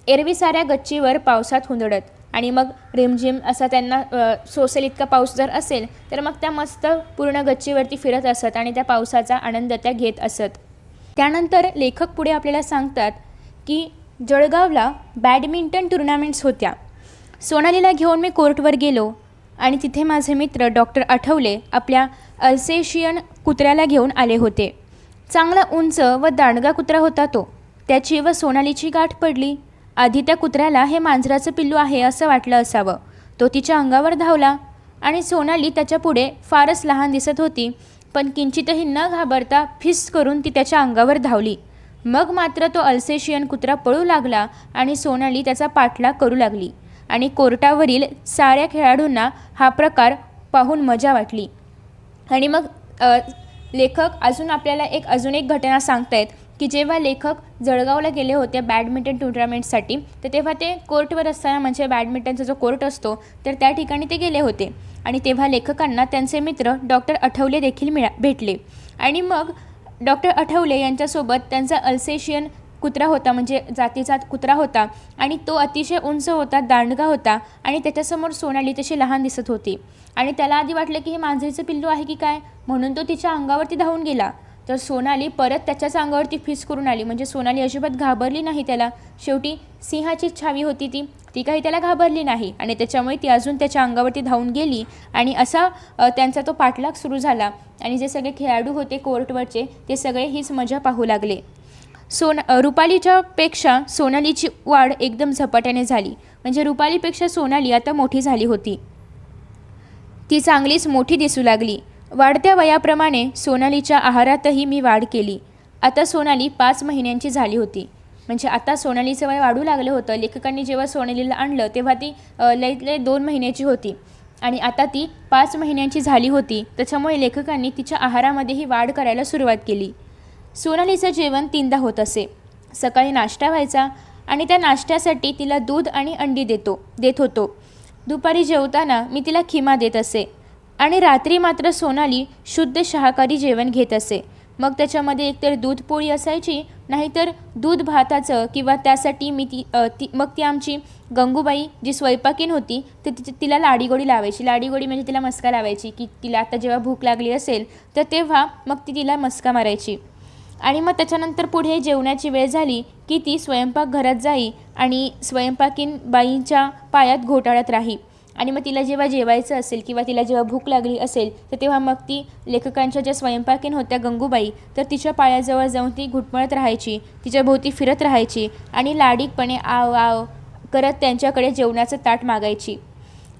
एरवी साऱ्या गच्चीवर पावसात हुंदडत आणि मग रिमझिम असा त्यांना सोसेल इतका पाऊस जर असेल तर मग त्या मस्त पूर्ण गच्चीवरती फिरत असत आणि त्या पावसाचा आनंद त्या घेत असत. त्यानंतर लेखक पुढे आपल्याला सांगतात की जळगावला बॅडमिंटन टुर्नामेंट्स होत्या. सोनालीला घेऊन मी कोर्टवर गेलो आणि तिथे माझे मित्र डॉक्टर आठवले आपल्या अल्सेशियन कुत्र्याला घेऊन आले होते. चांगला उंच व दांडगा कुत्रा होता तो. त्याची व सोनालीची गाठ पडली. आधी त्या कुत्र्याला हे मांजराचं पिल्लू आहे असं वाटलं असावं. तो तिच्या अंगावर धावला आणि सोनाली त्याच्या पुढे फारच लहान दिसत होती, पण किंचितही न घाबरता फिस करून ती त्याच्या अंगावर धावली. मग मात्र तो अल्सेशियन कुत्रा पळू लागला आणि सोनाली त्याचा पाठलाग करू लागली आणि कोर्टावरील साऱ्या खेळाडूंना हा प्रकार पाहून मजा वाटली. आणि मग लेखक आपल्याला अजून एक घटना सांगतायत की जेव्हा लेखक जळगावला गेले होते बॅडमिंटन टुर्नामेंटसाठी, तर तेव्हा ते कोर्टवर असताना म्हणजे बॅडमिंटनचा जो कोर्ट असतो तर त्या ठिकाणी ते गेले होते आणि तेव्हा लेखकांना त्यांचे मित्र डॉक्टर आठवले देखील भेटले. आणि मग डॉक्टर आठवले यांच्यासोबत त्यांचा अल्सेशियन कुत्रा होता म्हणजे जातीचा कुत्रा होता आणि तो अतिशय उंच होता, दांडगा होता आणि त्याच्यासमोर सोनाली तशी लहान दिसत होती. आणि त्याला आधी वाटलं की हे मांजरीचं पिल्लू आहे की काय, म्हणून तो तिच्या अंगावरती धावून गेला. तर सोनाली परत त्याच्याच अंगावरती फिस करून आली. म्हणजे सोनाली अजिबात घाबरली नाही त्याला. शेवटी सिंहाची छावी होती ती काही त्याला घाबरली नाही आणि त्याच्यामुळे ती अजून त्याच्या अंगावरती धावून गेली आणि असा त्यांचा तो पाठलाग सुरू झाला. आणि जे सगळे खेळाडू होते कोर्टवरचे ते सगळे हीच मजा पाहू लागले. रुपालीच्या पेक्षा सोनालीची वाढ एकदम झपाट्याने झाली. म्हणजे रुपालीपेक्षा सोनाली आता मोठी झाली होती. ती चांगलीच मोठी दिसू लागली. वाढत्या वयाप्रमाणे सोनालीच्या आहारातही मी वाढ केली. आता सोनाली 5 महिन्यांची झाली होती. म्हणजे आता सोनालीचं वय वाढू लागलं होतं. लेखकांनी जेव्हा सोनालीला आणलं तेव्हा ती लई 2 महिन्याची होती आणि आता ती 5 महिन्यांची झाली होती. त्याच्यामुळे लेखकांनी तिच्या आहारामध्येही वाढ करायला सुरुवात केली. सोनालीचं जेवण 3दा होत असे. सकाळी नाश्ता व्हायचा आणि त्या नाश्त्यासाठी तिला दूध आणि अंडी देत होतो. दुपारी जेवताना मी तिला खिमा देत असे आणि रात्री मात्र सोनाली शुद्ध शाकाहारी जेवण घेत असे. मग त्याच्यामध्ये एकतर दूध पोळी असायची, नाहीतर दूध भाताचं, किंवा त्यासाठी मी मग ती आमची गंगूबाई जी स्वयंपाकीण होती तर तिला लाडीगोडी लावायची. लाडीगोडी म्हणजे तिला मस्का लावायची, की तिला आता जेव्हा भूक लागली असेल तर तेव्हा मग ती तिला मस्का मारायची. आणि मग त्याच्यानंतर पुढे जेवणाची वेळ झाली की ती स्वयंपाकघरात जाई आणि स्वयंपाकीण बाईंच्या पायात घोटाळत राही. आणि मग तिला जेव्हा जेवायचं असेल किंवा तिला जेव्हा भूक लागली असेल तर तेव्हा मग ती लेखकांच्या ज्या स्वयंपाकीण होत्या गंगूबाई, तर तिच्या पायाजवळ जाऊन ती घुटमळत राहायची, तिच्या भोवती फिरत राहायची आणि लाडीकपणे आव आव करत त्यांच्याकडे जेवणाचं ताट मागायची.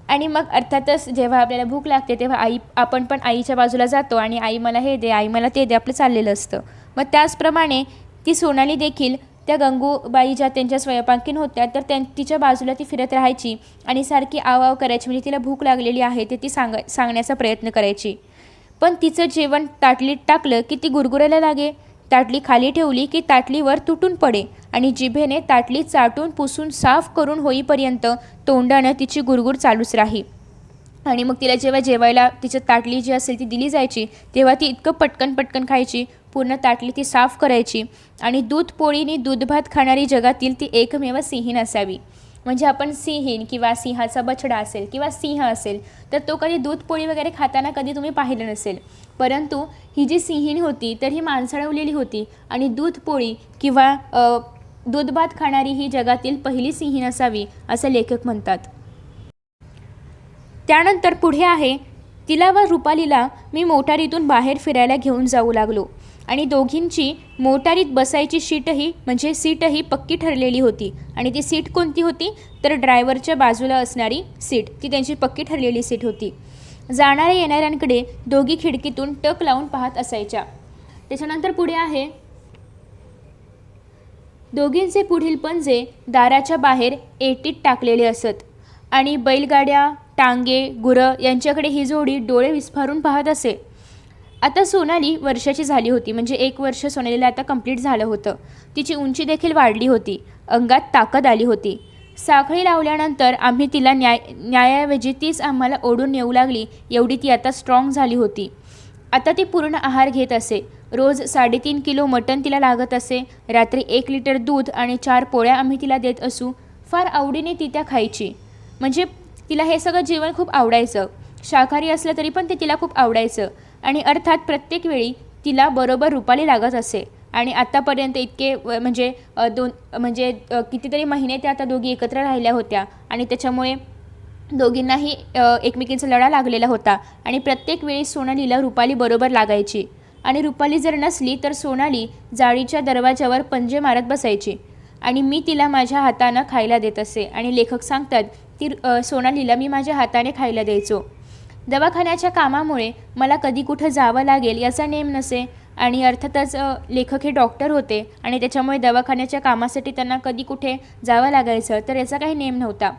आणि मग अर्थातच जेव्हा आपल्याला भूक लागते तेव्हा आपण पण आईच्या बाजूला जातो आणि आई मला हे दे, आई मला ते दे, आपलं चाललेलं असतं. मग त्याचप्रमाणे ती सोनाली देखील त्या गंगूबाई ज्या त्यांच्या स्वयंपाकीण होत्या तर तिच्या बाजूला ती फिरत राहायची आणि सारखी आव करायची. म्हणजे तिला भूक लागलेली आहे ते ती सांगण्याचा प्रयत्न करायची. पण तिचं जेवण ताटलीत टाकलं की ती गुरगुरायला लागे. ताटली खाली ठेवली की ताटलीवर तुटून पडे आणि जिभेने ताटली चाटून पुसून साफ करून होईपर्यंत तोंडानं तिची गुरगुर चालूच राही. आणि मग तिला जेव्हा जेवायला तिच्या ताटली जी असेल ती दिली जायची तेव्हा ती इतकं पटकन खायची, पूर्ण ताटली ती साफ करायची. आणि दूध पोळीने दूधभात खाणारी जगातील ती एकमेव सिंहीण असावी. म्हणजे आपण सिंहीण किंवा सिंहाचा बछडा असेल किंवा सिंह असेल तर तो कधी दूध पोळी वगैरे खाताना कधी तुम्ही पाहिलं नसेल, परंतु ही जी सिंहीण होती तर ही माणसाळवलेली होती आणि दूध पोळी किंवा दूधभात खाणारी ही जगातील पहिली सिंहीण असावी असं लेखक म्हणतात. त्यानंतर पुढे आहे, तिला व रुपालीला मी मोटारीतून बाहेर फिरायला घेऊन जाऊ लागलो आणि दोघींची मोटारीत बसायची सीटही पक्की ठरलेली होती. आणि ती सीट कोणती होती तर ड्रायव्हरच्या बाजूला असणारी सीट, ती त्यांची पक्की ठरलेली सीट होती. जाणाऱ्या येणाऱ्यांकडे दोघी खिडकीतून टक लावून पाहत असायच्या. त्याच्यानंतर पुढे आहे, दोघींचे पुढील पंजे दाराच्या बाहेर एटीत टाकलेले असत आणि बैलगाड्या, टांगे, गुरं यांच्याकडे ही जोडी डोळे विस्फारून पाहत असे. आता सोनाली वर्षाची झाली होती. म्हणजे 1 वर्ष सोनालीला आता कंप्लीट झालं होतं. तिची उंची देखील वाढली होती, अंगात ताकद आली होती. साखळी लावल्यानंतर आम्ही तिला न्यायाऐवजी तीच आम्हाला ओढून येऊ लागली एवढी ती आता स्ट्रॉंग झाली होती. आता ती पूर्ण आहार घेत असे. रोज 3.5 किलो मटण तिला लागत असे. रात्री 1 लिटर दूध आणि 4 पोळ्या आम्ही तिला देत असू. फार आवडीने ती त्या खायची. म्हणजे तिला हे सगळं जेवण खूप आवडायचं. शाकाहारी असलं तरी पण ते तिला खूप आवडायचं. आणि अर्थात प्रत्येक वेळी तिला बरोबर रुपाली लागत असे. आणि आत्तापर्यंत इतके कितीतरी महिने त्या आता दोघी एकत्र राहिल्या होत्या आणि त्याच्यामुळे दोघींनाही एकमेकींचा लढा लागलेला होता. आणि प्रत्येक वेळी सोनालीला रुपाली बरोबर लागायची. आणि रुपाली जर नसली तर सोनाली जाळीच्या दरवाजावर पंजे मारत बसायची आणि मी तिला माझ्या हातानं खायला देत असे. आणि लेखक सांगतात ती सोनालीला मी माझ्या हाताने खायला द्यायचो. दवाखान्याच्या कामामुळे मला कधी कुठं जावं लागेल याचा नेम नसे. आणि अर्थातच लेखक हे डॉक्टर होते आणि त्याच्यामुळे दवाखान्याच्या कामासाठी त्यांना कधी कुठे जावं लागायचं तर याचा काही नेम नव्हता.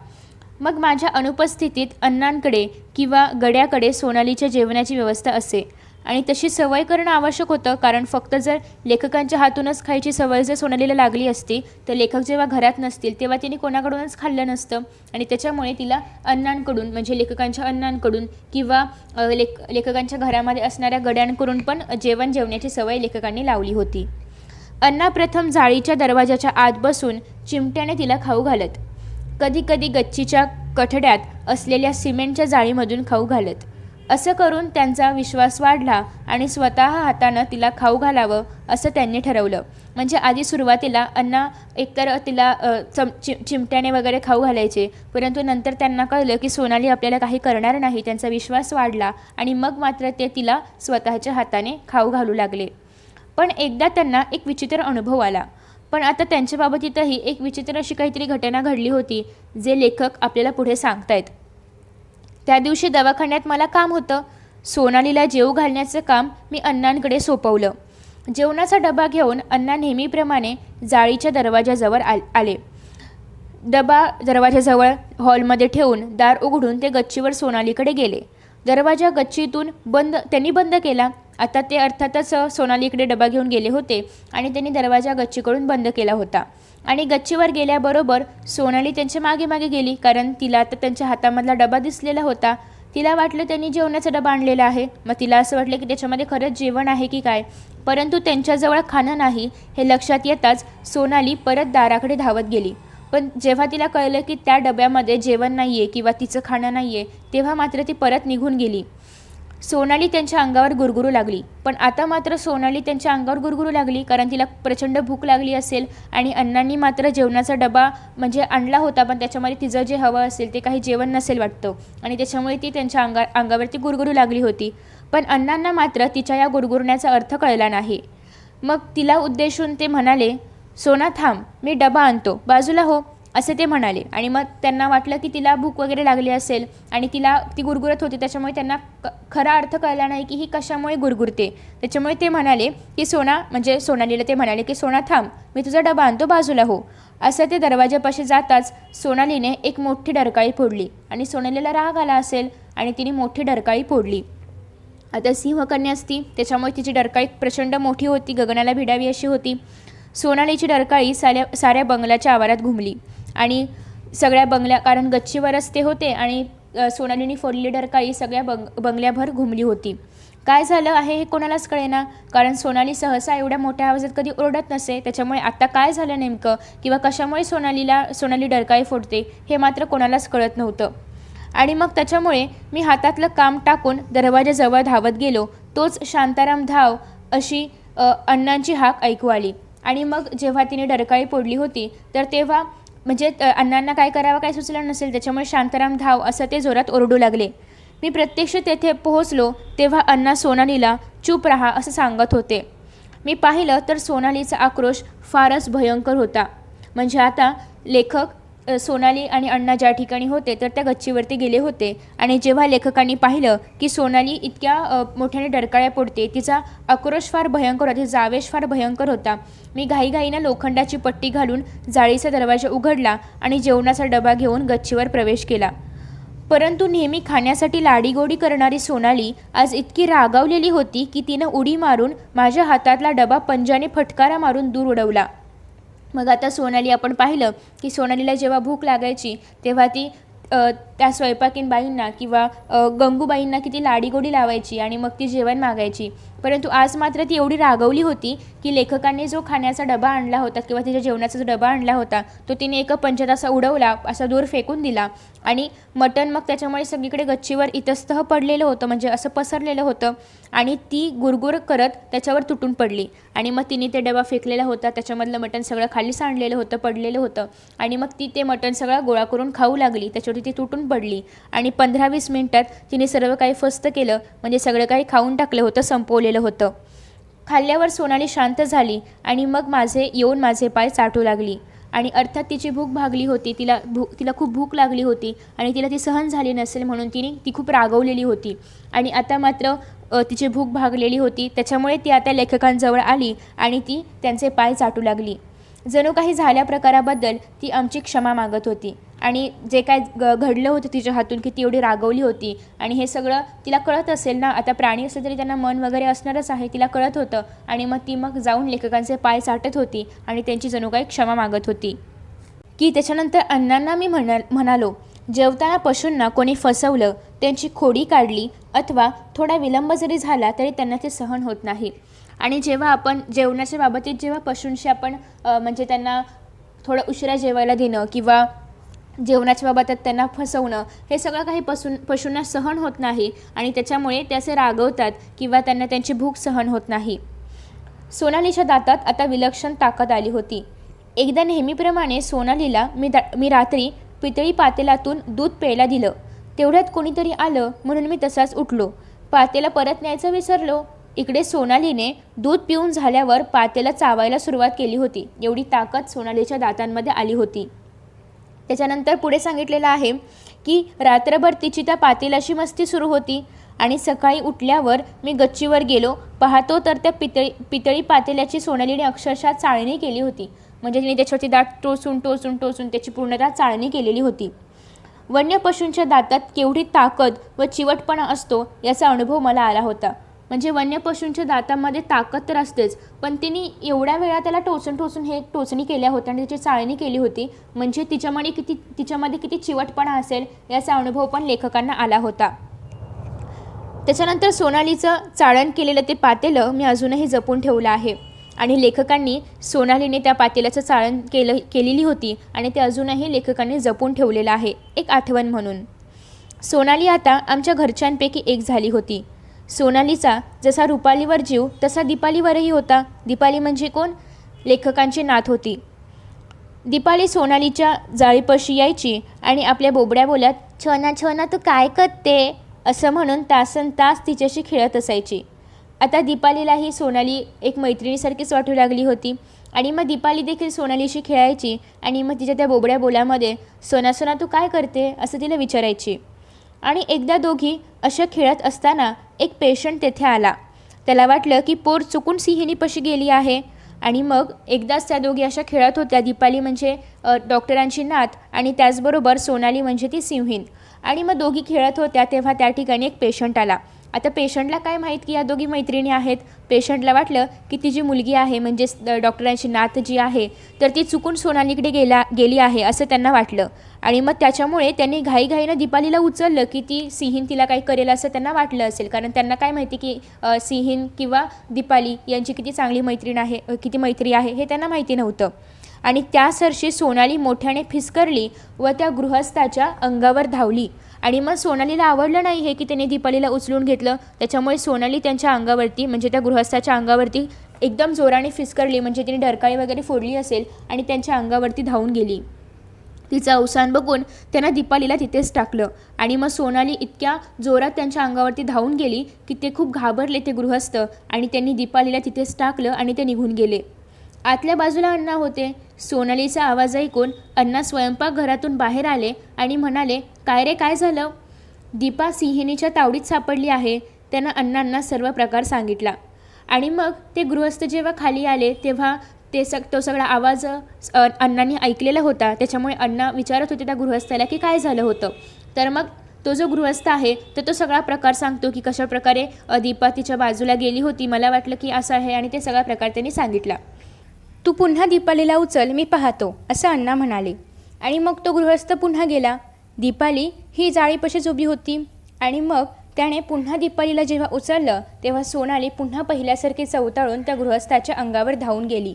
मग माझ्या अनुपस्थितीत अण्णांकडे किंवा गड्याकडे सोनालीच्या जेवणाची व्यवस्था असे. आणि तशी सवय करणं आवश्यक होतं, कारण फक्त जर लेखकांच्या हातूनच खायची सवय जर सोनालीला लागली असती तर लेखक जेव्हा घरात नसतील तेव्हा तिने कोणाकडूनच खाल्लं नसतं. आणि त्याच्यामुळे तिला अण्णांकडून म्हणजे लेखकांच्या अण्णांकडून किंवा लेखकांच्या घरामध्ये असणाऱ्या गड्यांकडून पण जेवण्याची सवय लेखकांनी लावली होती. अण्णा प्रथम जाळीच्या दरवाजाच्या आत बसून चिमट्याने तिला खाऊ घालत. कधी कधी गच्चीच्या कठड्यात असलेल्या सिमेंटच्या जाळीमधून खाऊ घालत. असं करून त्यांचा विश्वास वाढला आणि स्वतः हातानं तिला खाऊ घालावं असं त्यांनी ठरवलं. म्हणजे आधी सुरुवातीला अण्णा एकतर तिला चिमट्याने वगैरे खाऊ घालायचे, परंतु नंतर त्यांना कळलं की सोनाली आपल्याला काही करणार नाही. त्यांचा विश्वास वाढला आणि मग मात्र ते तिला स्वतःच्या हाताने खाऊ घालू लागले. पण एकदा त्यांना एक विचित्र अनुभव आला. पण आता त्यांच्याबाबतीतही एक विचित्र अशी काहीतरी घटना घडली होती जे लेखक आपल्याला पुढे सांगतायत. त्या दिवशी दवाखान्यात मला काम होतं. सोनालीला जेवू घालण्याचं काम मी अण्णांकडे सोपवलं. जेवणाचा डबा घेऊन अण्णा नेहमीप्रमाणे जाळीच्या दरवाजाजवळ आले. डबा दरवाजाजवळ हॉलमध्ये ठेवून दार उघडून ते गच्चीवर सोनालीकडे गेले. दरवाजा गच्चीतून त्यांनी बंद केला. आता ते अर्थातच सोनालीकडे डबा घेऊन गेले होते आणि त्यांनी दरवाजा गच्चीकडून बंद केला होता. आणि गच्चीवर गेल्याबरोबर सोनाली त्यांच्या मागे मागे गेली, कारण तिला आता त्यांच्या हातामधला डबा दिसलेला होता. तिला वाटलं त्यांनी जेवणाचा डबा आणलेला आहे. मग तिला असं वाटलं की त्याच्यामध्ये खरंच जेवण आहे की काय, परंतु त्यांच्याजवळ खाणं नाही हे लक्षात येताच सोनाली परत दाराकडे धावत गेली. पण जेव्हा तिला कळलं की त्या डब्यामध्ये जेवण नाही आहे किंवा तिचं खाणं नाही आहे, तेव्हा मात्र ती परत निघून गेली. सोनाली त्यांच्या अंगावर गुरगुरू लागली. पण आता मात्र सोनाली त्यांच्या अंगावर गुरगुरू लागली कारण तिला प्रचंड भूक लागली असेल आणि अण्णांनी मात्र जेवणाचा डबा म्हणजे आणला होता, पण त्याच्यामध्ये तिचं जे हवं असेल ते काही जेवण नसेल वाटतं आणि त्याच्यामुळे ती त्यांच्या अंगावरती गुरगुरू लागली होती. पण अण्णांना मात्र तिच्या या गुरगुरण्याचा अर्थ कळला नाही. मग तिला उद्देशून ते म्हणाले, सोना थांब, मी डबा आणतो, बाजूला हो, असे ते म्हणाले. आणि मग त्यांना वाटलं की तिला भूक वगैरे लागली असेल आणि ती गुरगुरत होती, त्याच्यामुळे त्यांना खरा अर्थ कळला नाही की ही कशामुळे गुरगुरते. त्याच्यामुळे ते म्हणाले की सोनालीला ते म्हणाले की सोना थांब, मी तुझा डबा आणतो, बाजूला हो. असं ते दरवाजापाशी जाताच सोनालीने एक मोठी डरकाळी फोडली आणि सोनालीला राग आला असेल आणि तिने मोठी डरकाळी फोडली. आता सिंहकन्या असती, त्याच्यामुळे तिची डरकाळी प्रचंड मोठी होती, गगनाला भिडावी अशी होती. सोनालीची डरकाळी साऱ्या बंगल्याच्या आवारात घुमली आणि सगळ्या कारण गच्चीवरच ते होते आणि सोनालीने फोडलेली डरकाळी सगळ्या बंगल्याभर घुमली होती. काय झालं आहे हे कोणालाच कळेना, कारण सोनाली सहसा एवढ्या मोठ्या आवाजात कधी ओरडत नसे. त्याच्यामुळे आता काय झालं नेमकं किंवा कशामुळे सोनाली डरकाळी फोडते हे मात्र कोणालाच कळत नव्हतं. आणि मग त्याच्यामुळे मी हातातलं काम टाकून दरवाजाजवळ धावत गेलो. तोच शांताराम धाव अशी अण्णांची हाक ऐकू आली. आणि मग जेव्हा तिने डरकाळी फोडली होती तर तेव्हा म्हणजे अण्णांना काय करावं काय सुचलं नसेल, त्याच्यामुळे शांताराम धाव असं ते जोरात ओरडू लागले. मी प्रत्यक्ष तेथे पोहोचलो तेव्हा अण्णा सोनालीला चूप राहा असं सांगत होते. मी पाहिलं तर सोनालीचा आक्रोश फारच भयंकर होता. म्हणजे आता लेखक सोनाली आणि अण्णा ज्या ठिकाणी होते तर त्या गच्चीवरती गेले होते आणि जेव्हा लेखकांनी पाहिलं की सोनाली इतक्या मोठ्याने डरकाळ्या फोडते, तिचा आक्रोश फार भयंकर होता, तिचा आवेश फार भयंकर होता. मी घाईघाईनं लोखंडाची पट्टी घालून जाळीचा दरवाजा उघडला आणि जेवणाचा डबा घेऊन गच्चीवर प्रवेश केला. परंतु नेहमी खाण्यासाठी लाडीगोडी करणारी सोनाली आज इतकी रागावलेली होती की तिनं उडी मारून माझ्या हातातला डबा पंजाने फटकारा मारून दूर उडवला. मग आता सोनाली आपण पाहिलं की सोनालीला जेव्हा भूक लागायची तेव्हा ती त्या स्वयंपाकीन बाईंना किंवा गंगूबाईंना किती लाडीगोडी लावायची आणि मग ती जेवण मागायची. परंतु आज मात्र ती एवढी रागवली होती की लेखकांनी जो खाण्याचा डबा आणला होता किंवा तिच्या जेवणाचा जो डबा आणला होता तो तिने एका पंचात असा उडवला, असा दूर फेकून दिला. आणि मटण मग त्याच्यामुळे सगळीकडे गच्चीवर इतस्तः पडलेलं होतं, म्हणजे असं पसरलेलं होतं आणि ती गुरगुर करत त्याच्यावर तुटून पडली. आणि मग तिने ते डबा फेकलेला होता, त्याच्यामधलं मटण सगळं खाली सांडलेलं होतं, पडलेलं होतं आणि मग ती ते मटण सगळं गोळा करून खाऊ लागली. त्याच्यावरती ती तुटून पडली आणि 15-20 मिनिटात तिने सर्व काही फस्त केलं, म्हणजे सगळं काही खाऊन टाकलं होतं, संपवलेलं होतं. खाल्ल्यावर सोनाली शांत झाली आणि मग माझे पाय चाटू लागली. आणि अर्थात तिची भूक भागली होती, तिला खूप भूक लागली होती आणि तिला ती सहन झाली नसेल म्हणून ती खूप रागवलेली होती. आणि आता मात्र तिची भूक भागलेली होती, त्याच्यामुळे ती आता लेखकांजवळ आली आणि ती त्यांचे पाय चाटू लागली. जणू काही झाल्या प्रकाराबद्दल ती आमची क्षमा मागत होती आणि जे काय घडलं होतं तिच्या हातून की ती एवढी रागवली होती आणि हे सगळं तिला कळत असेल ना. आता प्राणी असलं तरी त्यांना मन वगैरे असणारच आहे, तिला कळत होतं. आणि मग ती जाऊन लेखकांचे पाय चाटत होती आणि त्यांची जणू काही क्षमा मागत होती. की त्याच्यानंतर अण्णांना मी म्हणालो, जेवताना पशूंना कोणी फसवलं, त्यांची खोडी काढली अथवा थोडा विलंब जरी झाला तरी त्यांना ते सहन होत नाही. आणि जेव्हा आपण जेवणाच्या बाबतीत जेव्हा पशूंशी आपण म्हणजे त्यांना थोडं उशिरा जेवायला देणं किंवा जेवणाच्या बाबतीत त्यांना फसवणं, हे सगळं काही पशूंना सहन होत नाही आणि त्याच्यामुळे ते असे रागवतात किंवा त्यांना त्यांची भूक सहन होत नाही. सोनालीच्या दातात आता विलक्षण ताकद आली होती. एकदा नेहमीप्रमाणे सोनालीला मी रात्री पितळी पातेल्यातून दूध प्यायला दिलं. तेवढ्यात कोणीतरी आलं म्हणून मी तसाच उठलो. पातेला परत न्यायचं विसरलो. इकडे सोनालीने दूध पिऊन झाल्यावर पातेला चावायला सुरुवात केली होती. एवढी ताकद सोनालीच्या दातांमध्ये आली होती. त्याच्यानंतर पुढे सांगितलेलं आहे की रात्रभर तिची त्या पातेल्याशी मस्ती सुरू होती आणि सकाळी उठल्यावर मी गच्चीवर गेलो, पाहतो तर त्या पितळी पातेल्याची सोनालीने अक्षरशः चाळणी केली होती. म्हणजे तिने त्याच्यावरती दात टोचून टोचून टोचून त्याची पूर्णतः चाळणी केलेली होती. वन्य पशूंच्या दातात केवढी ताकद व चिवटपणा असतो याचा अनुभव मला आला होता. म्हणजे वन्य पशूंच्या दातामध्ये ताकद तर असतेच, पण तिने एवढ्या वेळा त्याला टोचून टोचून हे टोचणी केल्या होत्या आणि त्याची चाळणी केली होती. म्हणजे तिच्यामध्ये किती चिवटपणा असेल याचा अनुभव पण लेखकांना आला होता. त्याच्यानंतर सोनालीचं चाळण केलेलं ते पातेलं मी अजूनही जपून ठेवलं आहे आणि लेखकांनी सोनालीने त्या पातेल्याचं चाळण केलेली होती आणि ते अजूनही लेखकांनी जपून ठेवलेलं आहे, एक आठवण म्हणून. सोनाली आता आमच्या घरच्यांपैकी एक झाली होती. सोनालीचा जसा रुपालीवर जीव तसा दीपालीवरही होता. दीपाली म्हणजे कोण? लेखकांची नात होती. दीपाली सोनालीच्या जाळीपाशी यायची आणि आपल्या बोबड्या बोल्यात "छोना छोना तू काय करते?" असं म्हणून तासन तास तिच्याशी खेळत असायची. आता दीपालीलाही सोनाली एक मैत्रिणीसारखीच वाटू लागली होती आणि मग दीपाली देखील सोनालीशी खेळायची आणि मग तिच्या त्या बोबड्या बोलामध्ये "सोना सोना तू काय करते?" असं तिला विचारायची. आणि एकदा दोघी अशा खेळत असताना एक पेशंट तेथे आला. त्याला वाटलं की पोर चुकून सिंहिणीपाशी गेली आहे आणि मग एकदाच त्या दोघी अशा खेळत होत्या. दीपाली म्हणजे डॉक्टरांची नात आणि त्याचबरोबर सोनाली म्हणजे ती सिंहीण. आणि मग दोघी खेळत होत्या तेव्हा त्या ठिकाणी एक पेशंट आला. आता पेशंटला काय माहीत की या दोघी मैत्रिणी आहेत. पेशंटला वाटलं की ती जी मुलगी आहे म्हणजेच डॉक्टरांची नात जी आहे तर ती चुकून सोनालीकडे गेली आहे असं त्यांना वाटलं. आणि मग त्याच्यामुळे त्यांनी घाईघाईनं दीपालीला उचललं की ती सिंहीण तिला काही करेल असं त्यांना वाटलं असेल. कारण त्यांना काय माहिती की सिंहीण किंवा दीपाली यांची किती चांगली मैत्रीण आहे, किती मैत्री आहे हे त्यांना माहिती नव्हतं. आणि त्यासरशी सोनाली मोठ्याने फिसकरली व त्या गृहस्थाच्या अंगावर धावली. आणि मग सोनालीला आवडलं नाही हे की त्याने दीपालीला उचलून घेतलं. त्याच्यामुळे सोनाली त्यांच्या अंगावरती म्हणजे त्या गृहस्थाच्या अंगावरती एकदम जोराने फिसकरली. म्हणजे तिने डरकाळी वगैरे फोडली असेल आणि त्यांच्या अंगावरती धावून गेली. तिचं अवसान बघून त्यांना दीपालीला तिथेच टाकलं आणि मग सोनाली इतक्या जोरात त्यांच्या अंगावरती धावून गेली की ते खूप घाबरले ते गृहस्थ आणि त्यांनी दीपालीला तिथेच टाकलं आणि ते निघून गेले. आतल्या बाजूला अण्णा होते. सोनालीचा आवाज ऐकून अण्णा स्वयंपाकघरातून बाहेर आले आणि म्हणाले, "काय रे, काय झालं?" "दीपा सिंहिणीच्या तावडीत सापडली आहे." त्यानं अण्णांना सर्व प्रकार सांगितला. आणि मग ते गृहस्थ जेव्हा खाली आले तेव्हा तो सगळा आवाज अण्णांनी ऐकलेला होता. त्याच्यामुळे अण्णा विचारत होते त्या गृहस्थाला की काय झालं होतं. तर मग तो जो गृहस्थ आहे तर तो सगळा प्रकार सांगतो की कशाप्रकारे दीपा तिच्या बाजूला गेली होती, मला वाटलं की असं आहे आणि ते सगळा प्रकार त्यांनी सांगितला. "तू पुन्हा दीपालीला उचल, मी पाहतो," असं अण्णा म्हणाले. आणि मग तो गृहस्थ पुन्हा गेला. दीपाली ही जाळीपाशीच उभी होती आणि मग त्याने पुन्हा दीपालीला जेव्हा उचललं तेव्हा सोनाली पुन्हा पहिल्यासारखी चवताळून त्या गृहस्थाच्या अंगावर धावून गेली.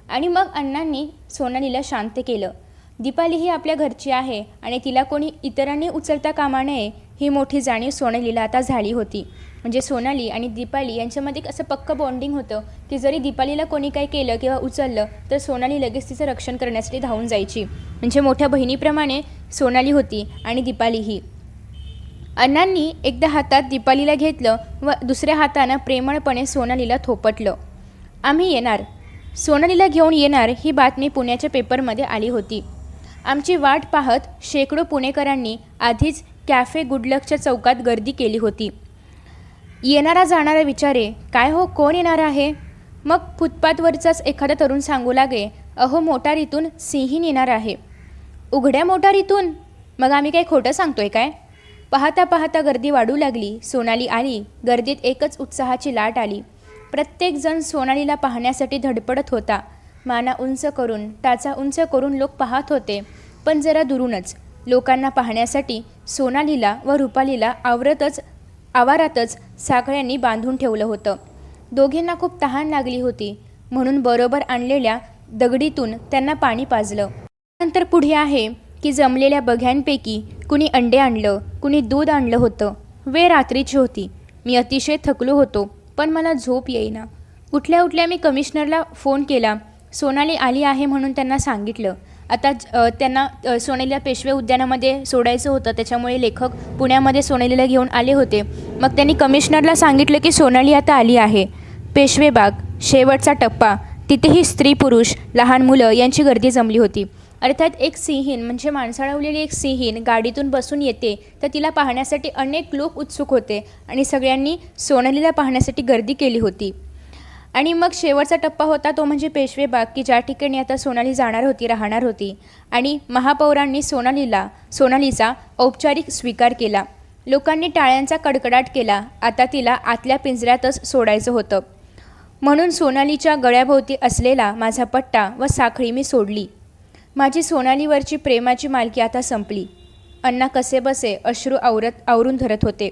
आणि मग अण्णांनी सोनालीला शांत केलं. दीपाली ही आपल्या घरची आहे आणि तिला कोणी इतरांनी उचलता कामा नये ही मोठी जाणीव सोनालीला आता झाली होती. म्हणजे सोनाली आणि दीपाली यांच्यामध्ये असं पक्कं बॉन्डिंग होतं की जरी दीपालीला कोणी काही केलं किंवा उचललं तर सोनाली लगेच तिचं रक्षण करण्यासाठी धावून जायची. म्हणजे मोठ्या बहिणीप्रमाणे सोनाली होती आणि दीपालीही. अण्णांनी एकदा हातात दीपालीला घेतलं व दुसऱ्या हातानं प्रेमळपणे सोनालीला थोपटलं. "आम्ही येणार, सोनालीला घेऊन येणार," ही बातमी पुण्याच्या पेपरमध्ये आली होती. आमची वाट पाहत शेकडो पुणेकरांनी आधीच कॅफे गुडलकच्या चौकात गर्दी केली होती. येणारा जाणारा विचारे, "काय हो, कोण येणार आहे?" मग फुटपाथवरचाच एखादा तरुण सांगू लागे, "अहो, मोटारीतून सिंहीण येणार आहे." "उघड्या मोटारीतून? मग आम्ही काही खोटं सांगतोय काय?" पाहता पाहता गर्दी वाढू लागली. सोनाली आली. गर्दीत एकच उत्साहाची लाट आली. प्रत्येकजण सोनालीला पाहण्यासाठी धडपडत होता. माना उंच करून, टाचा उंच करून लोक पाहत होते, पण जरा दुरूनच. लोकांना पाहण्यासाठी सोनालीला व रुपालीला आवारातच साखळ्यांनी बांधून ठेवलं होतं. दोघींना खूप तहान लागली होती म्हणून बरोबर आणलेल्या दगडीतून त्यांना पाणी पाजलं. नंतर पुढे आहे की जमलेल्या बघ्यांपैकी कुणी अंडे आणलं, कुणी दूध आणलं होतं. वेळ रात्रीची होती. मी अतिशय थकलो होतो पण मला झोप येईना. उठल्या मी कमिशनरला फोन केला. सोनाली आली आहे म्हणून त्यांना सांगितलं. आता त्यांना सोनालीला पेशवे उद्यानामध्ये सोडायचं होतं, त्याच्यामुळे लेखक पुण्यामध्ये सोनालीला घेऊन आले होते. मग त्यांनी कमिशनरला सांगितलं की सोनाली आता आली आहे. पेशवेबाग, शेवटचा टप्पा. तिथेही स्त्री पुरुष, लहान मुलं यांची गर्दी जमली होती. अर्थात एक सिंहीण म्हणजे माणसाळवलेली एक सिंहीण गाडीतून बसून येते तर तिला पाहण्यासाठी अनेक लोक उत्सुक होते आणि सगळ्यांनी सोनालीला पाहण्यासाठी गर्दी केली होती. आणि मग शेवटचा टप्पा होता तो म्हणजे पेशवेबाग, की ज्या ठिकाणी आता सोनाली जाणार होती, राहणार होती. आणि महापौरांनी सोनालीचा औपचारिक स्वीकार केला. लोकांनी टाळ्यांचा कडकडाट केला. आता तिला आतल्या पिंजऱ्यातच सोडायचं होतं. म्हणून सोनालीच्या गळ्याभोवती असलेला माझा पट्टा व साखळी मी सोडली. माझी सोनालीवरची प्रेमाची मालकी आता संपली. अण्णा कसेबसे अश्रू आवरून धरत होते.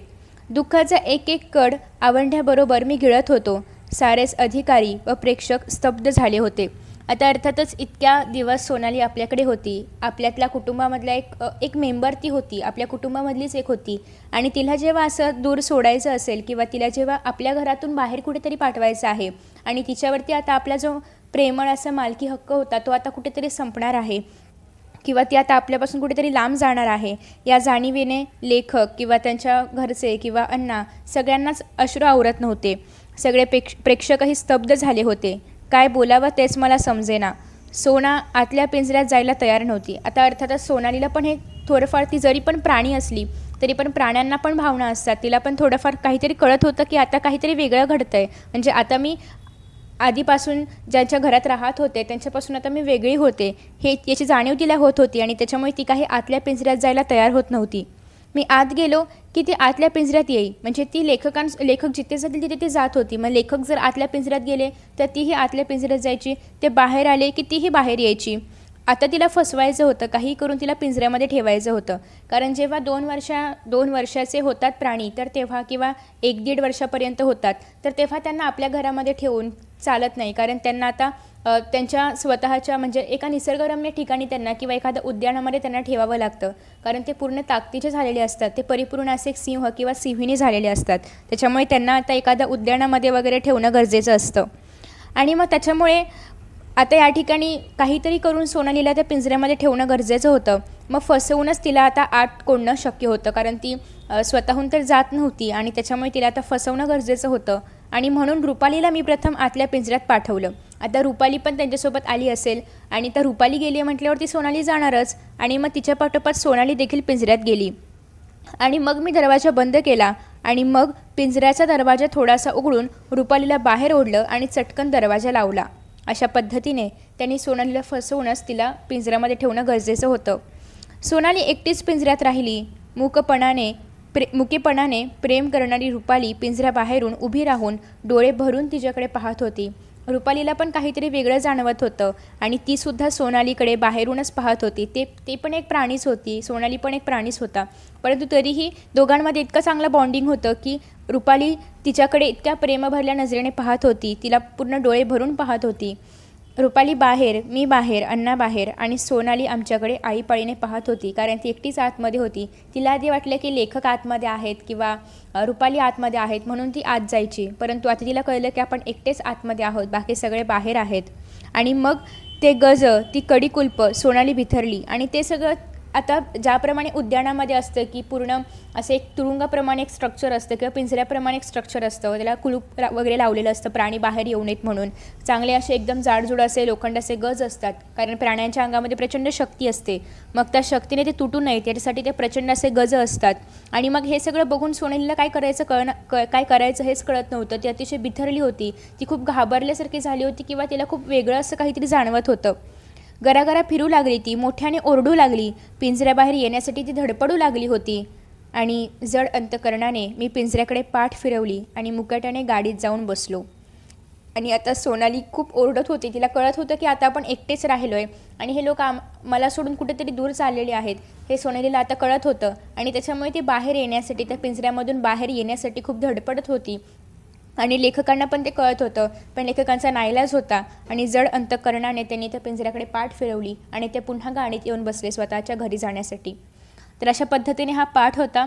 दुःखाचा एक एक कड आवंढ्याबरोबर मी गिळत होतो. सारेच अधिकारी व प्रेक्षक स्तब्ध झाले होते. आता अर्थातच इतक्या दिवस सोनाली आपल्याकडे होती. आपल्यातल्या कुटुंबामधला एक मेंबर ती होती, आपल्या कुटुंबामधलीच एक होती. आणि तिला जेव्हा असं दूर सोडायचं असेल किंवा तिला जेव्हा आपल्या घरातून बाहेर कुठेतरी पाठवायचं आहे आणि तिच्यावरती आता आपला जो प्रेमळ असा मालकी हक्क होता तो आता कुठेतरी संपणार आहे किंवा ती आता आपल्यापासून कुठेतरी लांब जाणार आहे, या जाणीवेने लेखक किंवा त्यांच्या घरचे किंवा अण्णा सगळ्यांनाच अश्रू आवरत नव्हते. सगळे प्रेक्षकही स्तब्ध झाले होते. काय बोलावं तेच मला समजेना. सोना आतल्या पिंजऱ्यात जायला तयार नव्हती. आता अर्थातच सोनालीला पण हे थोडंफार, ती जरी पण प्राणी असली तरी पण प्राण्यांना पण भावना असतात. तिला पण थोडंफार काहीतरी कळत होतं की आता काहीतरी वेगळं घडतं आहे. म्हणजे आता मी आधीपासून ज्यांच्या घरात राहत होते त्यांच्यापासून आता मी वेगळी होते, याची जाणीव तिला होत होती. आणि त्याच्यामुळे ती काही आतल्या पिंजऱ्यात जायला तयार होत नव्हती. मी आत गेलो की ती आतल्या पिंजऱ्यात येई. म्हणजे ती लेखक जिथे जातील तिथे ती जात होती. मग लेखक जर आतल्या पिंजऱ्यात गेले तर तीही आतल्या पिंजऱ्यात जायची. ते बाहेर आले की तीही बाहेर यायची. आता तिला फसवायचं होतं, काही करून तिला पिंजऱ्यामध्ये ठेवायचं होतं. कारण जेव्हा 2 वर्षाचे होतात प्राणी तर तेव्हा, किंवा 1-1.5 वर्षापर्यंत होतात तर तेव्हा त्यांना आपल्या घरामध्ये ठेवून चालत नाही. कारण त्यांना आता त्यांच्या स्वतःच्या म्हणजे एका निसर्गरम्य ठिकाणी त्यांना किंवा एखाद्या उद्यानामध्ये त्यांना ठेवावं लागतं. कारण ते पूर्ण ताकदीचे झालेले असतात. ते परिपूर्ण असे एक सिंह किंवा सिंहिणी झालेले असतात. त्याच्यामुळे त्यांना आता एखाद्या उद्यानामध्ये वगैरे ठेवणं गरजेचं असतं. आणि मग त्याच्यामुळे आता या ठिकाणी काहीतरी करून सोनालीला त्या पिंजऱ्यामध्ये ठेवणं गरजेचं होतं. मग फसवूनच तिला आता आत कोंडणं शक्य होतं. कारण ती स्वतःहून तर जात नव्हती आणि त्याच्यामुळे तिला आता फसवणं गरजेचं होतं. आणि म्हणून रुपालीला मी प्रथम आतल्या पिंजऱ्यात पाठवलं. आता रुपाली पण त्यांच्यासोबत आली असेल आणि तर रुपाली गेली आहे म्हटल्यावरती सोनाली जाणारच. आणि मग तिच्या पाठोपाठ सोनाली देखील पिंजऱ्यात गेली. आणि मग मी दरवाजा बंद केला आणि मग पिंजऱ्याचा दरवाजा थोडासा उघडून रुपालीला बाहेर ओढलं आणि चटकन दरवाजा लावला. अशा पद्धतीने त्यांनी सोनालीला फसवूनच तिला पिंजऱ्यामध्ये ठेवणं गरजेचं होतं. सोनाली एकटीच पिंजऱ्यात राहिली. मुकेपणाने प्रेम करणारी रुपाली पिंजऱ्याबाहेरून उभी राहून डोळे भरून तिच्याकडे पाहत होती. रुपालीला पण काहीतरी वेगळं जाणवत होतं आणि तीसुद्धा सोनालीकडे बाहेरूनच पाहत होती. ते पण एक प्राणीच होती, सोनाली पण एक प्राणीच होता. परंतु तरीही दोघांमध्ये इतकं चांगलं बॉन्डिंग होतं की रुपाली तिच्याकडे इतक्या प्रेमभरल्या नजरेने पाहत होती, तिला पूर्ण डोळे भरून पाहत होती. रुपाली बाहेर, मी बाहेर, अण्णा बाहेर आणि सोनाली आमच्याकडे आईपाळीने पाहत होती. कारण ती एकटीच आतमध्ये होती. तिला आधी वाटलं की लेखक आतमध्ये आहेत किंवा रुपाली आतमध्ये आहेत म्हणून ती आत जायची. परंतु आता तिला कळलं की आपण एकटेच आतमध्ये आहोत, बाकी सगळे बाहेर आहेत. आणि मग ते गज, ती कडी-कुलपं सोनाली भिथरली. आणि ते सगळं आता ज्याप्रमाणे उद्यानामध्ये असतं की पूर्ण असं एक तुरुंगाप्रमाणे एक स्ट्रक्चर असतं किंवा पिंजऱ्याप्रमाणे एक स्ट्रक्चर असतं, त्याला कुलूप वगैरे लावलेलं असतं प्राणी बाहेर येऊ नयेत म्हणून. चांगले असे एकदम जाडजूड असे लोखंडाचे गज असतात. कारण प्राण्यांच्या अंगामध्ये प्रचंड शक्ती असते. मग त्या शक्तीने ते तुटू नयेत याच्यासाठी ते प्रचंड असे गज असतात. आणि मग हे सगळं बघून सोनालीला काय करायचं हेच कळत नव्हतं. ती अतिशय बिथरली होती. ती खूप घाबरल्यासारखी झाली होती किंवा तिला खूप वेगळं असं काहीतरी जाणवत होतं. गरागरा फिरू लागली ती, मोठ्याने ओरडू लागली. पिंजऱ्याबाहेर येण्यासाठी ती धडपडू लागली होती. आणि जड अंतकरणाने मी पिंजऱ्याकडे पाठ फिरवली आणि मुकाट्याने गाडीत जाऊन बसलो. आणि आता सोनाली खूप ओरडत होती. तिला कळत होतं की आता आपण एकटेच राहिलो आहे आणि हे लोक मला सोडून कुठेतरी दूर चाललेले आहेत, हे सोनालीला आता कळत होतं. आणि त्याच्यामुळे ती बाहेर येण्यासाठी, त्या पिंजऱ्यामधून बाहेर येण्यासाठी खूप धडपडत होती. आणि लेखकांना पण ते कळत होतं, पण लेखकांचा नाईलाज होता. आणि जड अंतकरणाने त्यांनी त्या पिंजऱ्याकडे पाठ फिरवली आणि ते पुन्हा गाडीत येऊन बसले स्वतःच्या घरी जाण्यासाठी. तर अशा पद्धतीने हा पाठ होता.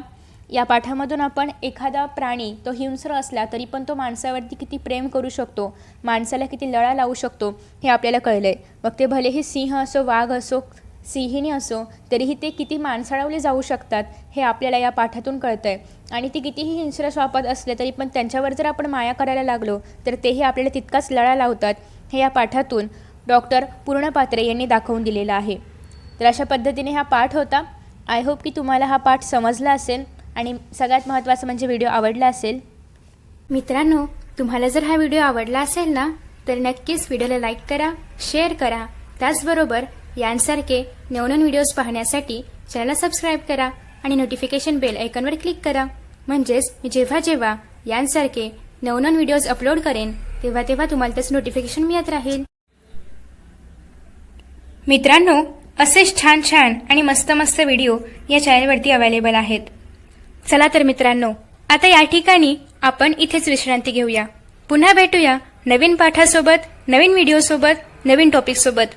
या पाठामधून आपण एखादा प्राणी तो हिंस्र असला तरी पण तो माणसावरती किती प्रेम करू शकतो, माणसाला किती लळा लावू शकतो हे आपल्याला कळलं आहे. मग ते भलेही सिंह असो, वाघ असो, सिंहिणी असो, तरीही ते किती माणसाळवले जाऊ शकतात हे आपल्याला या पाठातून कळतं आहे. आणि ती कितीही हिंस्र स्वभावात असले तरी पण त्यांच्यावर जर आपण माया करायला लागलो तर तेही आपल्याला तितकाच लळा लावतात, हे या पाठातून डॉक्टर पूर्ण पात्रे यांनी दाखवून दिलेलं आहे. तर अशा पद्धतीने हा पाठ होता. आय होप की तुम्हाला हा पाठ समजला असेल आणि सगळ्यात महत्त्वाचं म्हणजे व्हिडिओ आवडला असेल. मित्रांनो, तुम्हाला जर हा व्हिडिओ आवडला असेल ना, तर नक्कीच व्हिडिओला लाईक करा, शेअर करा. त्याचबरोबर यांसारखे नवनवीन व्हिडिओज पाहण्यासाठी चॅनलला सबस्क्राईब करा आणि नोटिफिकेशन बेल आयकॉनवर क्लिक करा. म्हणजेच मी जेव्हा जेव्हा यांसारखे नवनवीन व्हिडिओज अपलोड करेन तेव्हा तेव्हा तुम्हाला त्याचं नोटिफिकेशन मिळत राहील. मित्रांनो, असेच छान छान आणि मस्त मस्त व्हिडिओ या चॅनलवरती अवेलेबल आहेत. चला तर मित्रांनो, आता या ठिकाणी आपण इथेच विश्रांती घेऊया. पुन्हा भेटूया नवीन पाठासोबत, नवीन व्हिडिओसोबत, नवीन टॉपिकसोबत.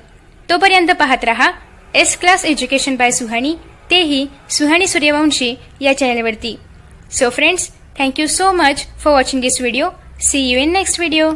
तोपर्यंत पाहत रहा S class education by Suhani, तेही सुहानी सूर्यवंशी या चॅनलवरती. So friends, thank you so much for watching this video. See you in next video.